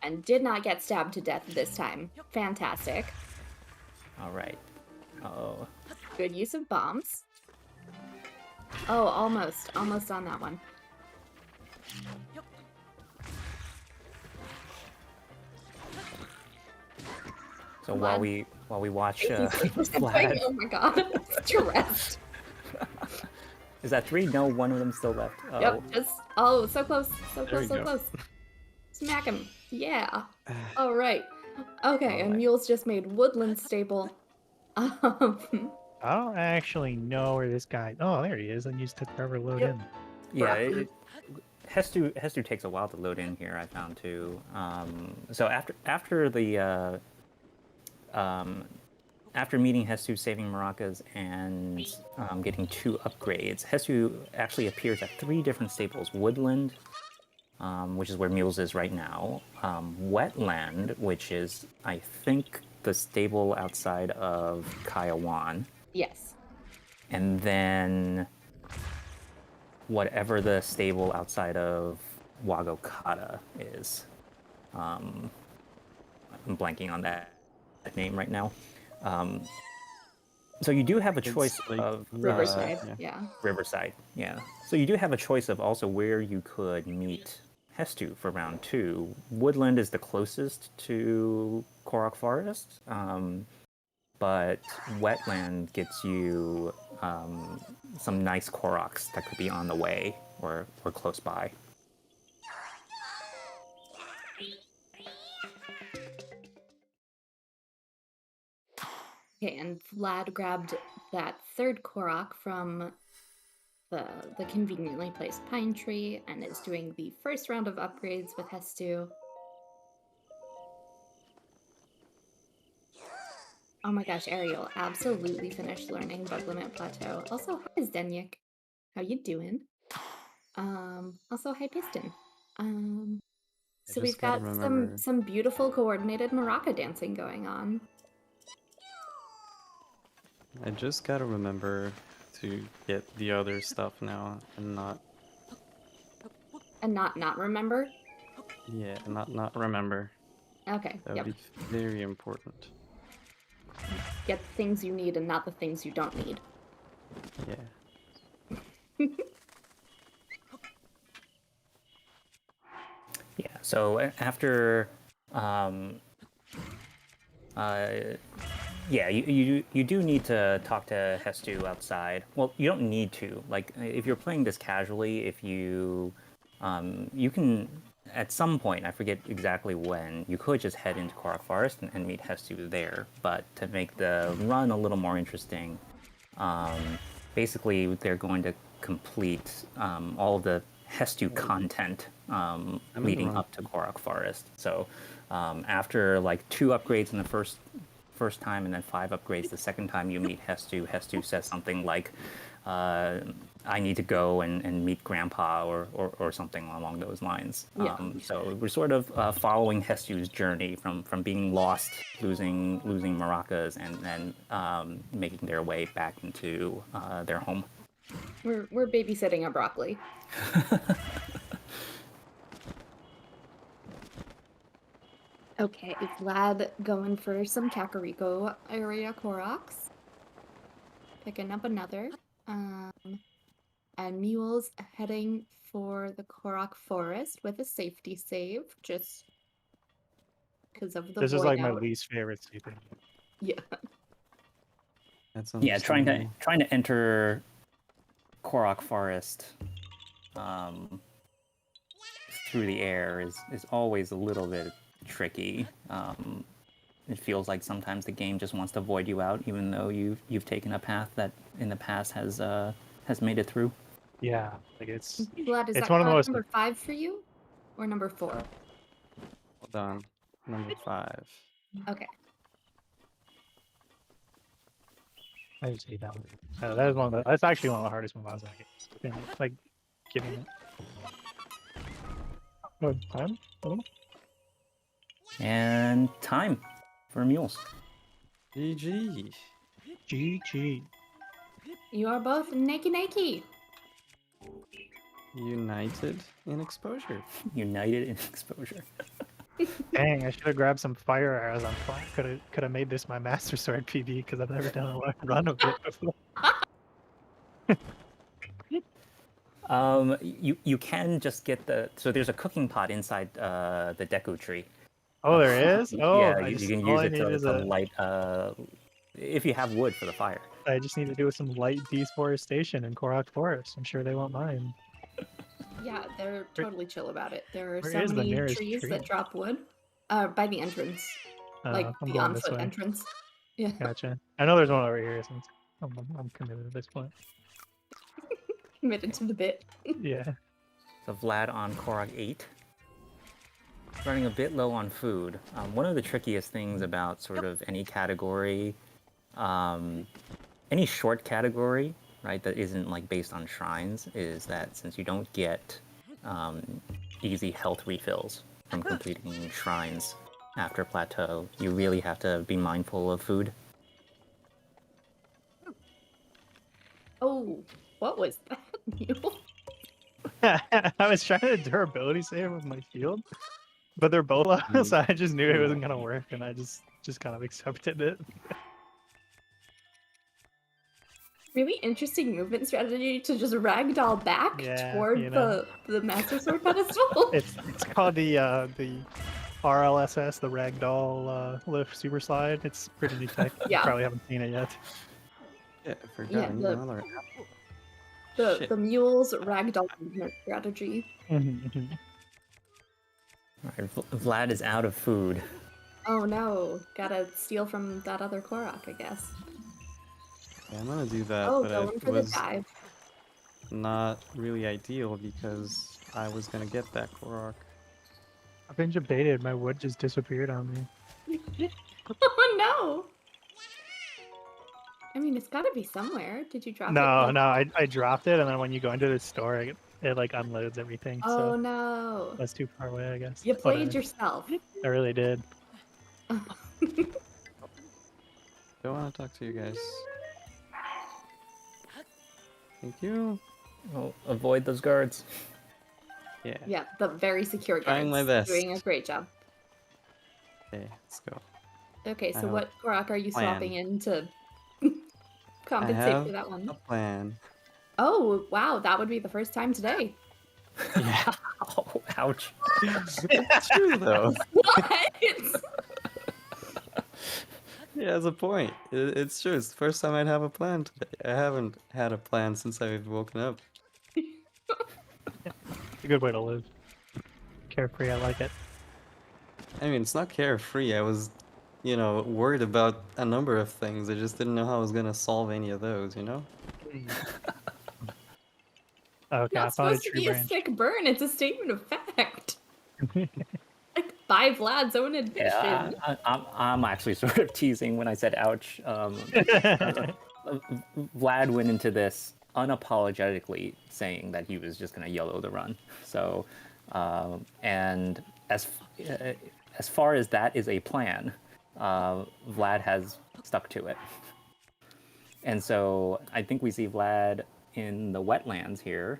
And did not get stabbed to death this time. Fantastic. All right. Oh, Good use of bombs. Oh, almost on that one. so Come while on. we watch Thank you for Vlad, oh my god, stressed. is that 3? No, one of them still left. Oh, Yep, just so close, so There close, we so go. close. Smack him. Yeah. All right. Okay, and Alright. Mules just made Woodland Stable. I don't actually know where this guy. Oh, there he is. And you just took forever to load Yep. in. yeah. Hestu takes a while to load in here. I found too. So after the after meeting Hestu, saving maracas, and getting 2 upgrades, Hestu actually appears at 3 different stables: Woodland, which is where Mules is right now; Wetland, which is I think the stable outside of Kaiawan, Yes. and then whatever the stable outside of Wagokata is. I'm blanking on that name right now. So you do have a It's choice like, of Riverside. yeah. Yeah. Riverside, yeah. So you do have a choice of also where you could meet Hestu for round 2. Woodland is the closest to Korok Forest, but Wetland gets you some nice Koroks that could be on the way or close by. Okay, and Vlad grabbed that third Korok from the conveniently placed pine tree and is doing the first round of upgrades with Hestu. Oh my gosh, Ariel absolutely finished learning Bug Limit Plateau. Also, hi Zdenyik. How you doing? Also hi Piston. So we've just gotta got remember. some beautiful coordinated maraca dancing going on. I just gotta remember to get the other stuff now and not, And not remember? yeah, not remember. Okay, That yep. would be very important. Get the things you need and not the things you don't need. Yeah. Yeah, so after yeah, you do need to talk to Hestu outside. Well, you don't need to. Like, if you're playing this casually, if you you can at some point, I forget exactly when, you could just head into Korok Forest and meet Hestu there. But to make the run a little more interesting, basically they're going to complete all of the Hestu content in the leading run. up to Korok Forest. So after like 2 upgrades in the first time and then 5 upgrades the second time you meet Hestu, Hestu says something like, I need to go and meet Grandpa or something along those lines. Yeah. So we're sort of following Hestu's journey from being lost, losing maracas, and then making their way back into their home. We're babysitting a broccoli. Okay, Vlad going for some Kakariko area Koroks. Picking up another. And Mules heading for the Korok Forest with a safety save, just because of the This is void like my out. least favorite sleeping. Yeah. That's Yeah, trying understandable. to enter Korok Forest through the air is always a little bit tricky. It feels like sometimes the game just wants to void you out, even though you've taken a path that in the past has made it through. Yeah, like it's Vlad, is it's that one of the most. number 5 for you? Or number 4? Hold on. Number 5. Okay. I just hate that one. That is that's actually one of the hardest ones I get. Like getting it. Oh, time? Oh. And time for Mules. GG. GG. You are both nakey. United in exposure. United in exposure. Dang, I should have grabbed some fire arrows on fire. Could have made this my master sword PB because I've never done a run of it before. You can just get so there's a cooking pot inside the Deku tree. Oh, there is? Oh, yeah, you can use it to light if you have wood for the fire. I just need to do some light deforestation in Korok Forest. I'm sure they won't mind. Yeah, they're totally chill about it. There are Where so is the many nearest trees tree? that drop wood. By the entrance. Like I'm the going this on-foot way. entrance. Yeah. Gotcha. I know there's one over here since I'm committed at this point. Committed to the bit. Yeah. So Vlad on Korok 8. Running a bit low on food. One of the trickiest things about sort of any category, any short category, right, that isn't like based on shrines, is that since you don't get easy health refills from completing shrines after plateau, you really have to be mindful of food. Oh, what was that? I was trying to durability save with my shield, but they're both low, so I just knew it wasn't gonna work, and I just kind of accepted it. Really interesting movement strategy to just ragdoll back toward the Master Sword pedestal. It's called the RLSS, the Ragdoll Lift Super Slide. It's pretty neat tech. Yeah. You probably haven't seen it yet. Yeah, I forgot. Yeah, Another apple. the mule's ragdoll movement strategy. Alright, Vlad is out of food. Oh no, gotta steal from that other Korok, I guess. Yeah, I'm gonna do that, Oh, but going it for the was dive. not really ideal because I was gonna get that Korok. I've been debated. My wood just disappeared on me. Oh no! I mean, it's gotta be somewhere. Did you drop it? No, I dropped it, and then when you go into the store, it like unloads everything. Oh so no! that's too far away, I guess. You played Whatever. yourself. I really did. Don't want to talk to you guys. Thank you. Oh, avoid those guards. Yeah. Yeah, the very secure guards. Trying my best. Doing a great job. Okay, let's go. Okay, I so have what Korok are you plan. swapping in to I compensate have for that one? a plan. Oh, wow, that would be the first time today. Yeah. Oh, ouch. It's true though. What? Yeah, that's a point. It's true. It's the first time I'd have a plan today. I haven't had a plan since I've woken up. It's a good way to live. Carefree, I like it. I mean, it's not carefree. I was, worried about a number of things. I just didn't know how I was gonna solve any of those, Okay, I Not found a supposed to tree be a branch. sick burn. It's a statement of fact. Like by Vlad's own admission. Yeah, I'm actually sort of teasing when I said ouch. Vlad went into this unapologetically saying that he was just going to YOLO the run. So, and as far as that is a plan, Vlad has stuck to it. And so I think we see Vlad in the wetlands here.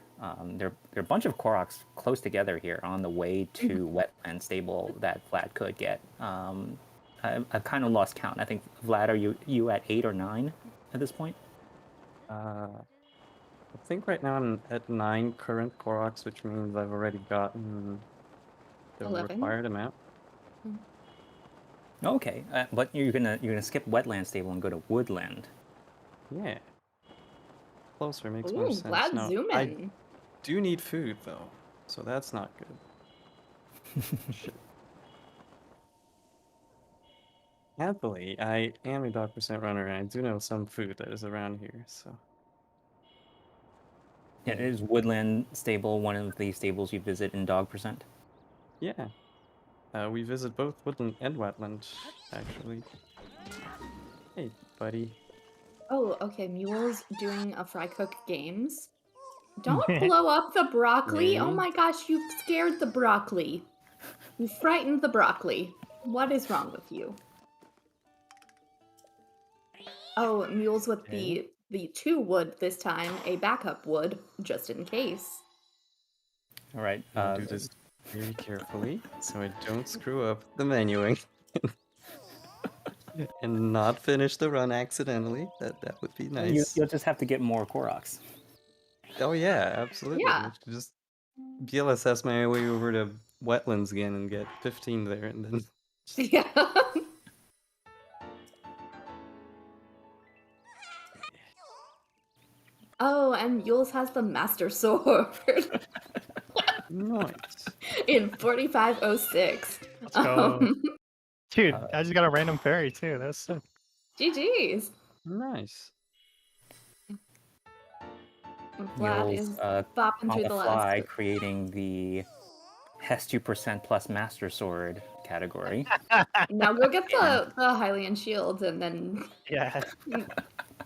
There are a bunch of Koroks close together here on the way to wetland stable that Vlad could get. I've kind of lost count. I think, Vlad, are you at 8 or 9 at this point? I think right now I'm at 9 current Koroks, which means I've already gotten the 11? required amount. Okay, but you're gonna skip wetland stable and go to woodland. Yeah. Closer makes more Ooh, sense. Vlad Now, I zooming. do need food though, so that's not good. Shit. Happily, I am a dog percent runner, and I do know some food that is around here. So Yeah, is woodland stable one of the stables you visit in dog percent? yeah, we visit both woodland and wetland, actually. Hey, buddy. Oh, okay. Mules doing a fry cook games. Don't blow up the broccoli. Oh Really? my gosh, you scared the broccoli. You frightened the broccoli. What is wrong with you? Oh, mules with Okay. the 2 wood this time, a backup wood, just in case. All right. I'll do this very carefully so I don't screw up the menuing and not finish the run accidentally. That would be nice. You'll just have to get more Koroks. Oh yeah, absolutely. Yeah. I should just BLSS my way over to wetlands again and get 15 there, and then Yeah. Oh, and Mules has the Master Sword nice. in 4506. Let's go. Dude, I just got a random fairy too. That's sick. GG's. Nice. Vlad Mules, is bopping on through the the fly last. creating the Hess 2% plus Master Sword category. Now go get the Hylian shield and then Yeah.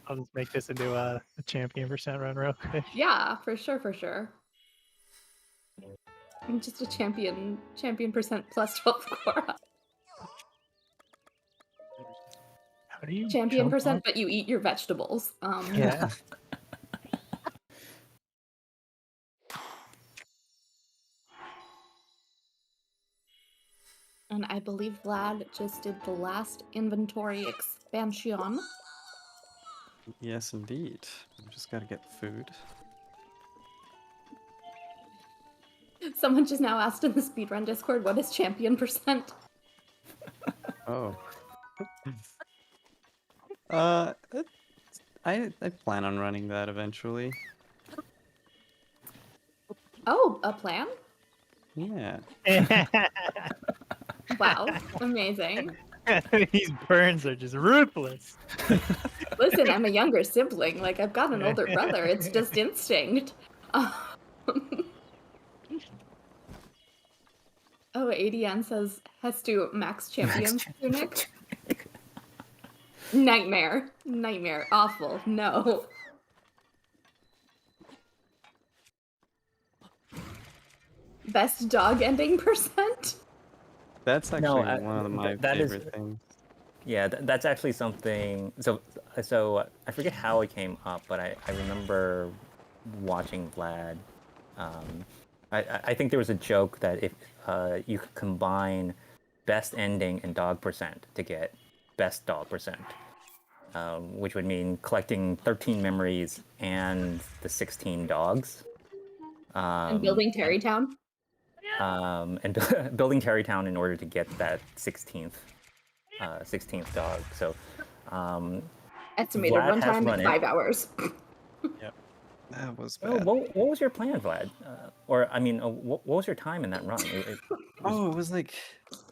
I'll just make this into a champion percent run real quick. yeah, for sure, for sure. I'm just a champion percent plus 12 Quora. How do you Champion jump percent, up? but you eat your vegetables. Yeah. And I believe Vlad just did the last inventory expansion. Yes, indeed. We just gotta get food. Someone just now asked in the speedrun Discord, what is champion percent? Oh. I plan on running that eventually. Oh, a plan? Yeah. Wow, amazing. These burns are just ruthless. Listen, I'm a younger sibling. Like, I've got an older brother. It's just instinct. Oh, ADN says, has to max champion tunic. Nightmare. Nightmare. Awful. No. Best dog ending percent? That's actually No, one of my that is- favorite things. Yeah, that's actually something. So I forget how it came up, but I remember watching Vlad. I think there was a joke that if you could combine best ending and dog percent to get best dog percent, which would mean collecting 13 memories and the 16 dogs. And building Terrytown? And building Terrytown in order to get that 16th dog. So Estimated Vlad has runtime run at it. 5 hours. Yep. That was Oh, bad. what was your plan, Vlad? Or I mean, what was your time in that run? Oh, it was like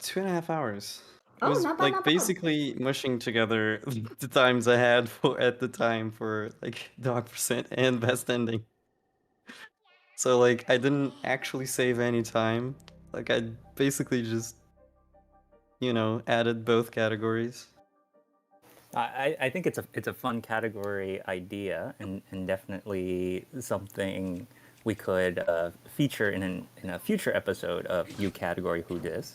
2.5 hours. It Oh, was not bad, like not bad. basically mushing together the times I had at the time for like dog percent and best ending. So like I didn't actually save any time. Like I basically just added both categories. I think it's a fun category idea, and definitely something we could feature in a future episode of You Category Who Dis.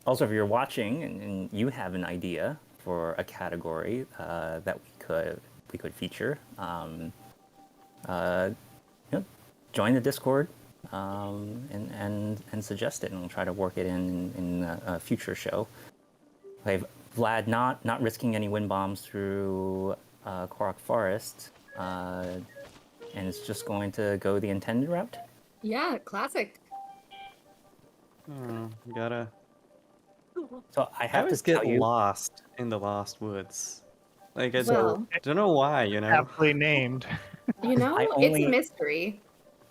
Also, if you're watching and you have an idea for a category that we could feature, you know, join the Discord and suggest it, and we'll try to work it in a future show. Okay, Vlad not risking any wind bombs through Korok Forest, and it's just going to go the intended route. Yeah, classic. Oh, gotta. So I I have to always tell get you, lost in the Lost Woods. Like I Well, don't know why, you know. Aptly named. you know, I it's a only- mystery.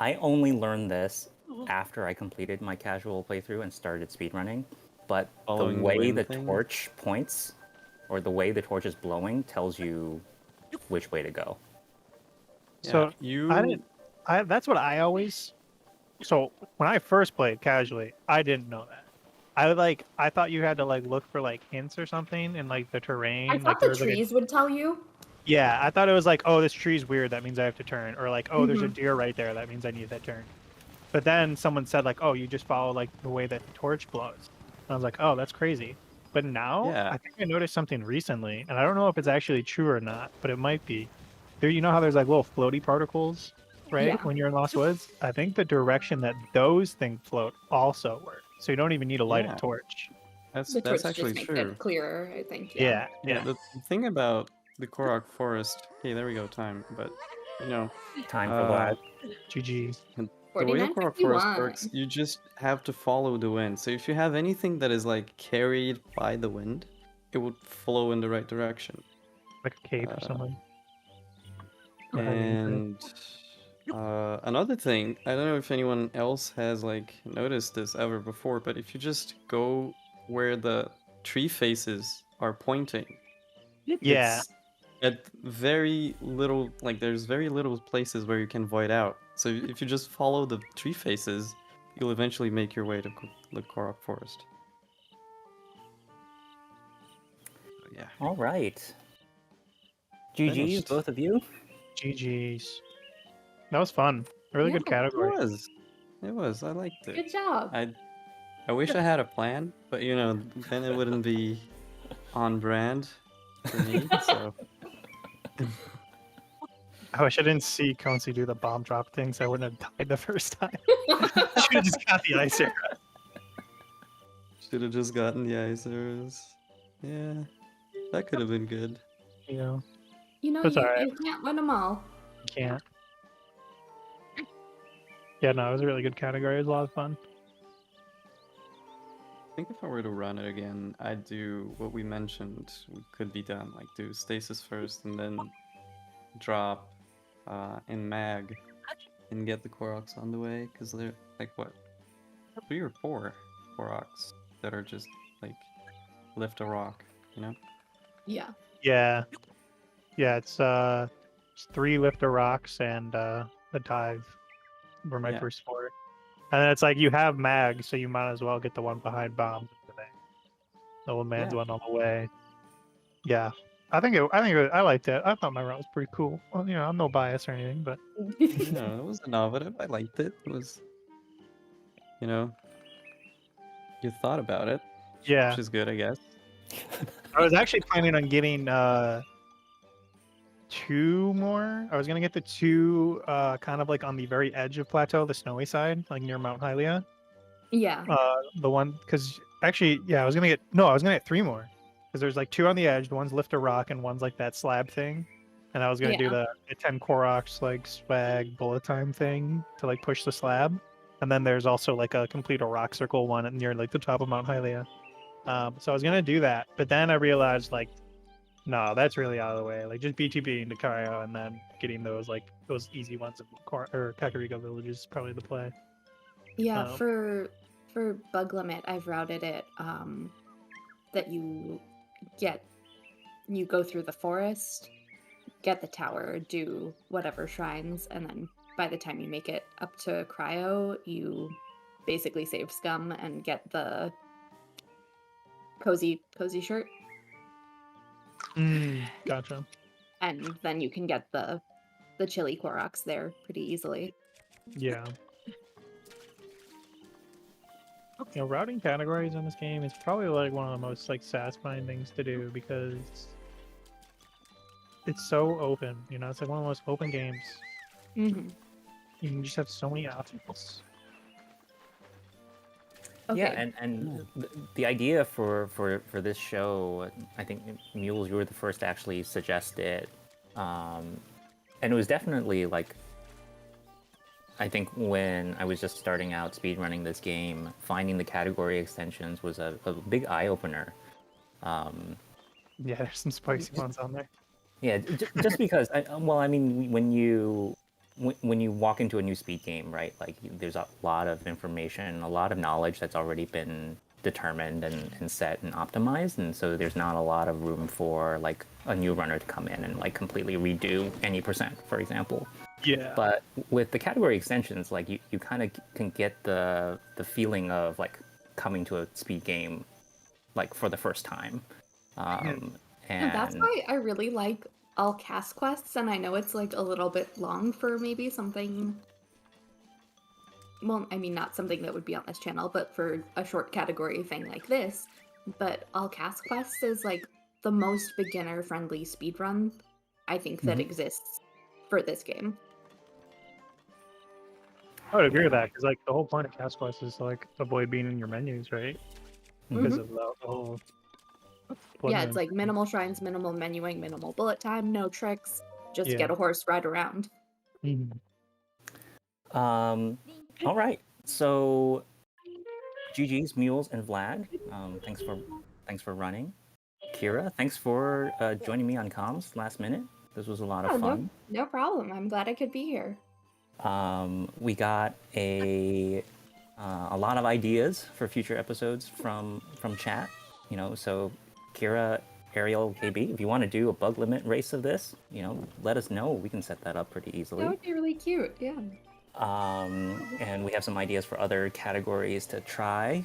I only learned this after I completed my casual playthrough and started speedrunning. But Following the the way wind the thing? torch points, or the way the torch is blowing, tells you which way to go. So you. I didn't. That's what I always. So when I first played casually, I didn't know that. I thought you had to like look for like hints or something in like the terrain. I like thought there the was like trees would tell you. yeah, I thought it was like, oh, this tree's weird, that means I have to turn, or like, oh, there's a Mhm. deer right there, that means I need that turn. But then someone said like, oh, you just follow like the way that the torch glows. And I was like, oh, that's crazy. But now Yeah. I think I noticed something recently, and I don't know if it's actually true or not, but it might be. There, you know how there's like little floaty particles, right? Yeah. When you're in Lost Woods, I think the direction that those things float also work. So you don't even need to light Yeah. a torch. That's The torch actually just makes true. it clearer, I think. Yeah, Yeah, yeah. the thing about the Korok Forest. Okay, there we go. Time, but you know, Time for Uh, Vlad. GG. the way the Korok Forest 49.51. works, you just have to follow the wind. So if you have anything that is like carried by the wind, it would flow in the right direction. Like a cape or something. And another thing, I don't know if anyone else has like noticed this ever before, but if you just go where the tree faces are pointing, Yeah. it's at very little, like there's very little places where you can void out. So if you just follow the tree faces, you'll eventually make your way to the Korok Forest. So, yeah. All right. GG's, Finished. both of you. GG's. That was fun. Really Yeah, good category. It was. I liked it. Good job. I wish I had a plan, but you know, then it wouldn't be on brand for me. So I wish I didn't see Concy do the bomb drop thing, so I wouldn't have died the first time. Should have just got the ice arrow. should have just gotten the ice arrows. Yeah, that could have been good. You know, You know, That's you, alright. you can't win them all. you can't. Yeah, no, it was a really good category. It was a lot of fun. I think if I were to run it again, I'd do what we mentioned could be done, like do stasis first and then drop in mag and get the Koroks on the way, because they're like what, 3 or 4 Koroks that are just like lift a rock, you know? Yeah. Yeah. Yeah, it's 3 lifter rocks and the dive were my Yeah. first 4. And then it's like you have mag, so you might as well get the one behind bomb today. The old man's Yeah. one on the way. Yeah. I liked it. I thought my run was pretty cool. Well, you know, I'm no bias or anything, but You know, it was innovative. I liked it. It was, you know, you thought about it, yeah. which is good, I guess. I was actually planning on getting 2 more. I was gonna get the 2 kind of like on the very edge of plateau, the snowy side, like near Mount Hylia. Yeah. The one, because actually, yeah, I was gonna get 3 more, because there's like 2 on the edge. The one's lift a rock, and one's like that slab thing. And I was gonna do the 10 Koroks like swag bullet time thing to like push the slab. And then there's also like a complete a rock circle one near like the top of Mount Hylia. So I was gonna do that, but then I realized like, no, that's really out of the way. Like just BTB into Kaio and then getting those easy ones in Kakariko Village is probably the play. Yeah, Um, for bug limit, I've routed it that you go through the forest, get the tower, do whatever shrines, and then by the time you make it up to Cryo, you basically save scum and get the cozy shirt. Gotcha. And then you can get the chili Koroks there pretty easily. Yeah. Routing categories in this game is probably like one of the most like satisfying things to do because it's so open. It's like one of the most open games. Mm-hmm. You can just have so many options. Okay. Yeah, and the idea for this show, I think Mules, you were the first to actually suggest it, and it was definitely like, I think when I was just starting out speedrunning this game, finding the category extensions was a big eye opener. Yeah, there's some spicy ones on there. Yeah, just because, I mean, when you walk into a new speed game, right? Like, there's a lot of information, a lot of knowledge that's already been determined and set and optimized, and so there's not a lot of room for like a new runner to come in and like completely redo any percent, for example. Yeah. But with the category extensions, like you kind of can get the feeling of like coming to a speed game like for the first time. And that's why I really like all cast quests, and I know it's like a little bit long for maybe something. Well, I mean, not something that would be on this channel, but for a short category thing like this. But all cast quests is like the most beginner-friendly speedrun I think that exists for this game. I would agree with that because like the whole point of cast quests is to, like avoid being in your menus, right? Because of the whole. Yeah, it's like minimal shrines, minimal menuing, minimal bullet time, no tricks, just get a horse, ride around. All right, so GG's, Mules, and Vlad, thanks for running. Kira, thanks for joining me on comms last minute. This was a lot of fun. No problem. I'm glad I could be here. We got a lot of ideas for future episodes from chat. So Kira, Ariel, KB, if you want to do a bug limit race of this, let us know. We can set that up pretty easily. That would be really cute. Yeah. And we have some ideas for other categories to try.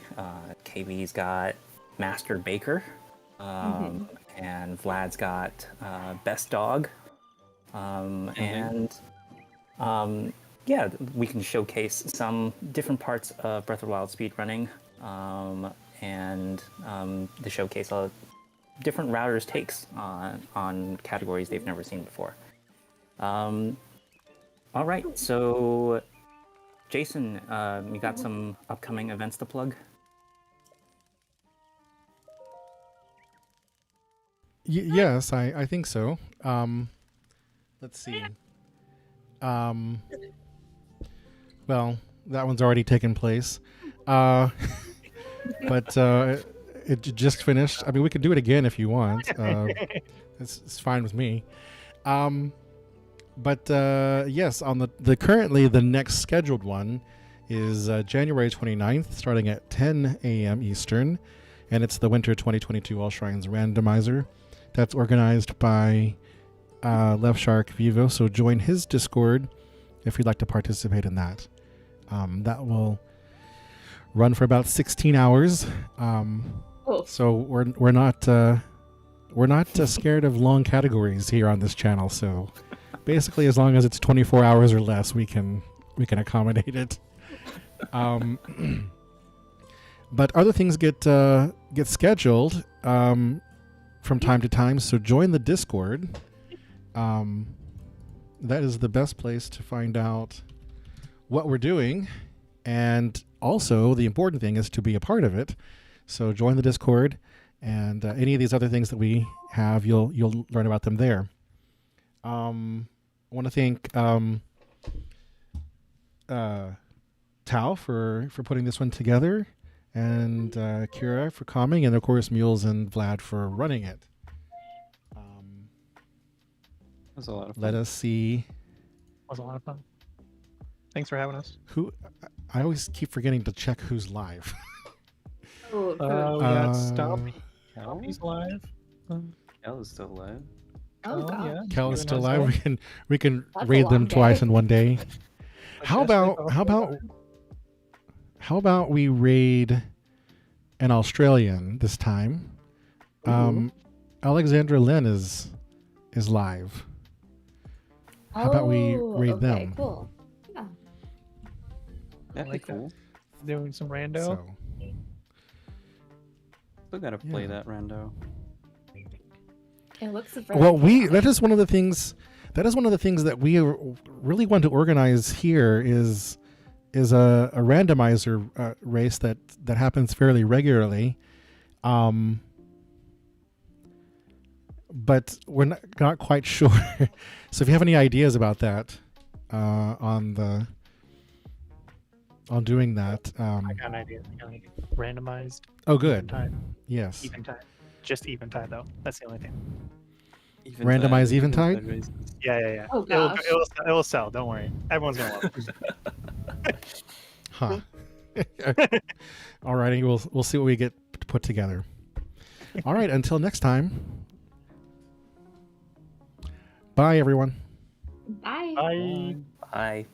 KB's got Master Baker, and Vlad's got Best Dog, and yeah, we can showcase some different parts of Breath of the Wild speedrunning, and to showcase different routers' takes on categories they've never seen before. All right, so Jason, you got some upcoming events to plug? Yes, I think so. Let's see. Well, that one's already taken place. But it just finished. I mean, we can do it again if you want. It's fine with me. But yes, on the currently the next scheduled one is January 29th, starting at 10 a.m. Eastern, and it's the Winter 2022 All Shrines Randomizer. That's organized by Left Shark Vivo, so join his Discord if you'd like to participate in that. That will run for about 16 hours. So we're not scared of long categories here on this channel. So basically, as long as it's 24 hours or less, we can accommodate it. But other things get scheduled from time to time. So join the Discord. That is the best place to find out what we're doing, and also the important thing is to be a part of it. So join the Discord, and any of these other things that we have, you'll learn about them there. I want to thank Tao for putting this one together, and Kira for coming, and of course Mules and Vlad for running it. That was a lot of fun. Let us see. That was a lot of fun. Thanks for having us. I always keep forgetting to check who's live. We got Stompy's live. Cal is still alive. Oh god. Yeah. Cal is still Doing live. nice We can That's a raid long them day. twice in one day. Like How about we raid an Australian this time? Alexandra Lynn is live. How about we read okay, them? Cool. Yeah. That'd like be that. cool. Doing some rando. So, Still gotta play Yeah. that rando. It looks very well, chaotic. that is one of the things. That is one of the things that we really want to organize here. Is a randomizer race that happens fairly regularly. But we're not quite sure. So if you have any ideas about that, on doing that, I got an idea. Randomized. oh, Even good. time. Yes. Even time. Just even time though. That's the only thing. Randomize eventide? Yeah. Oh, It will, gosh. it will sell. Don't worry. Everyone's gonna love it. Huh. Alrighty, we'll see what we get put together. All right, until next time. Bye, everyone. Bye. Bye. Bye.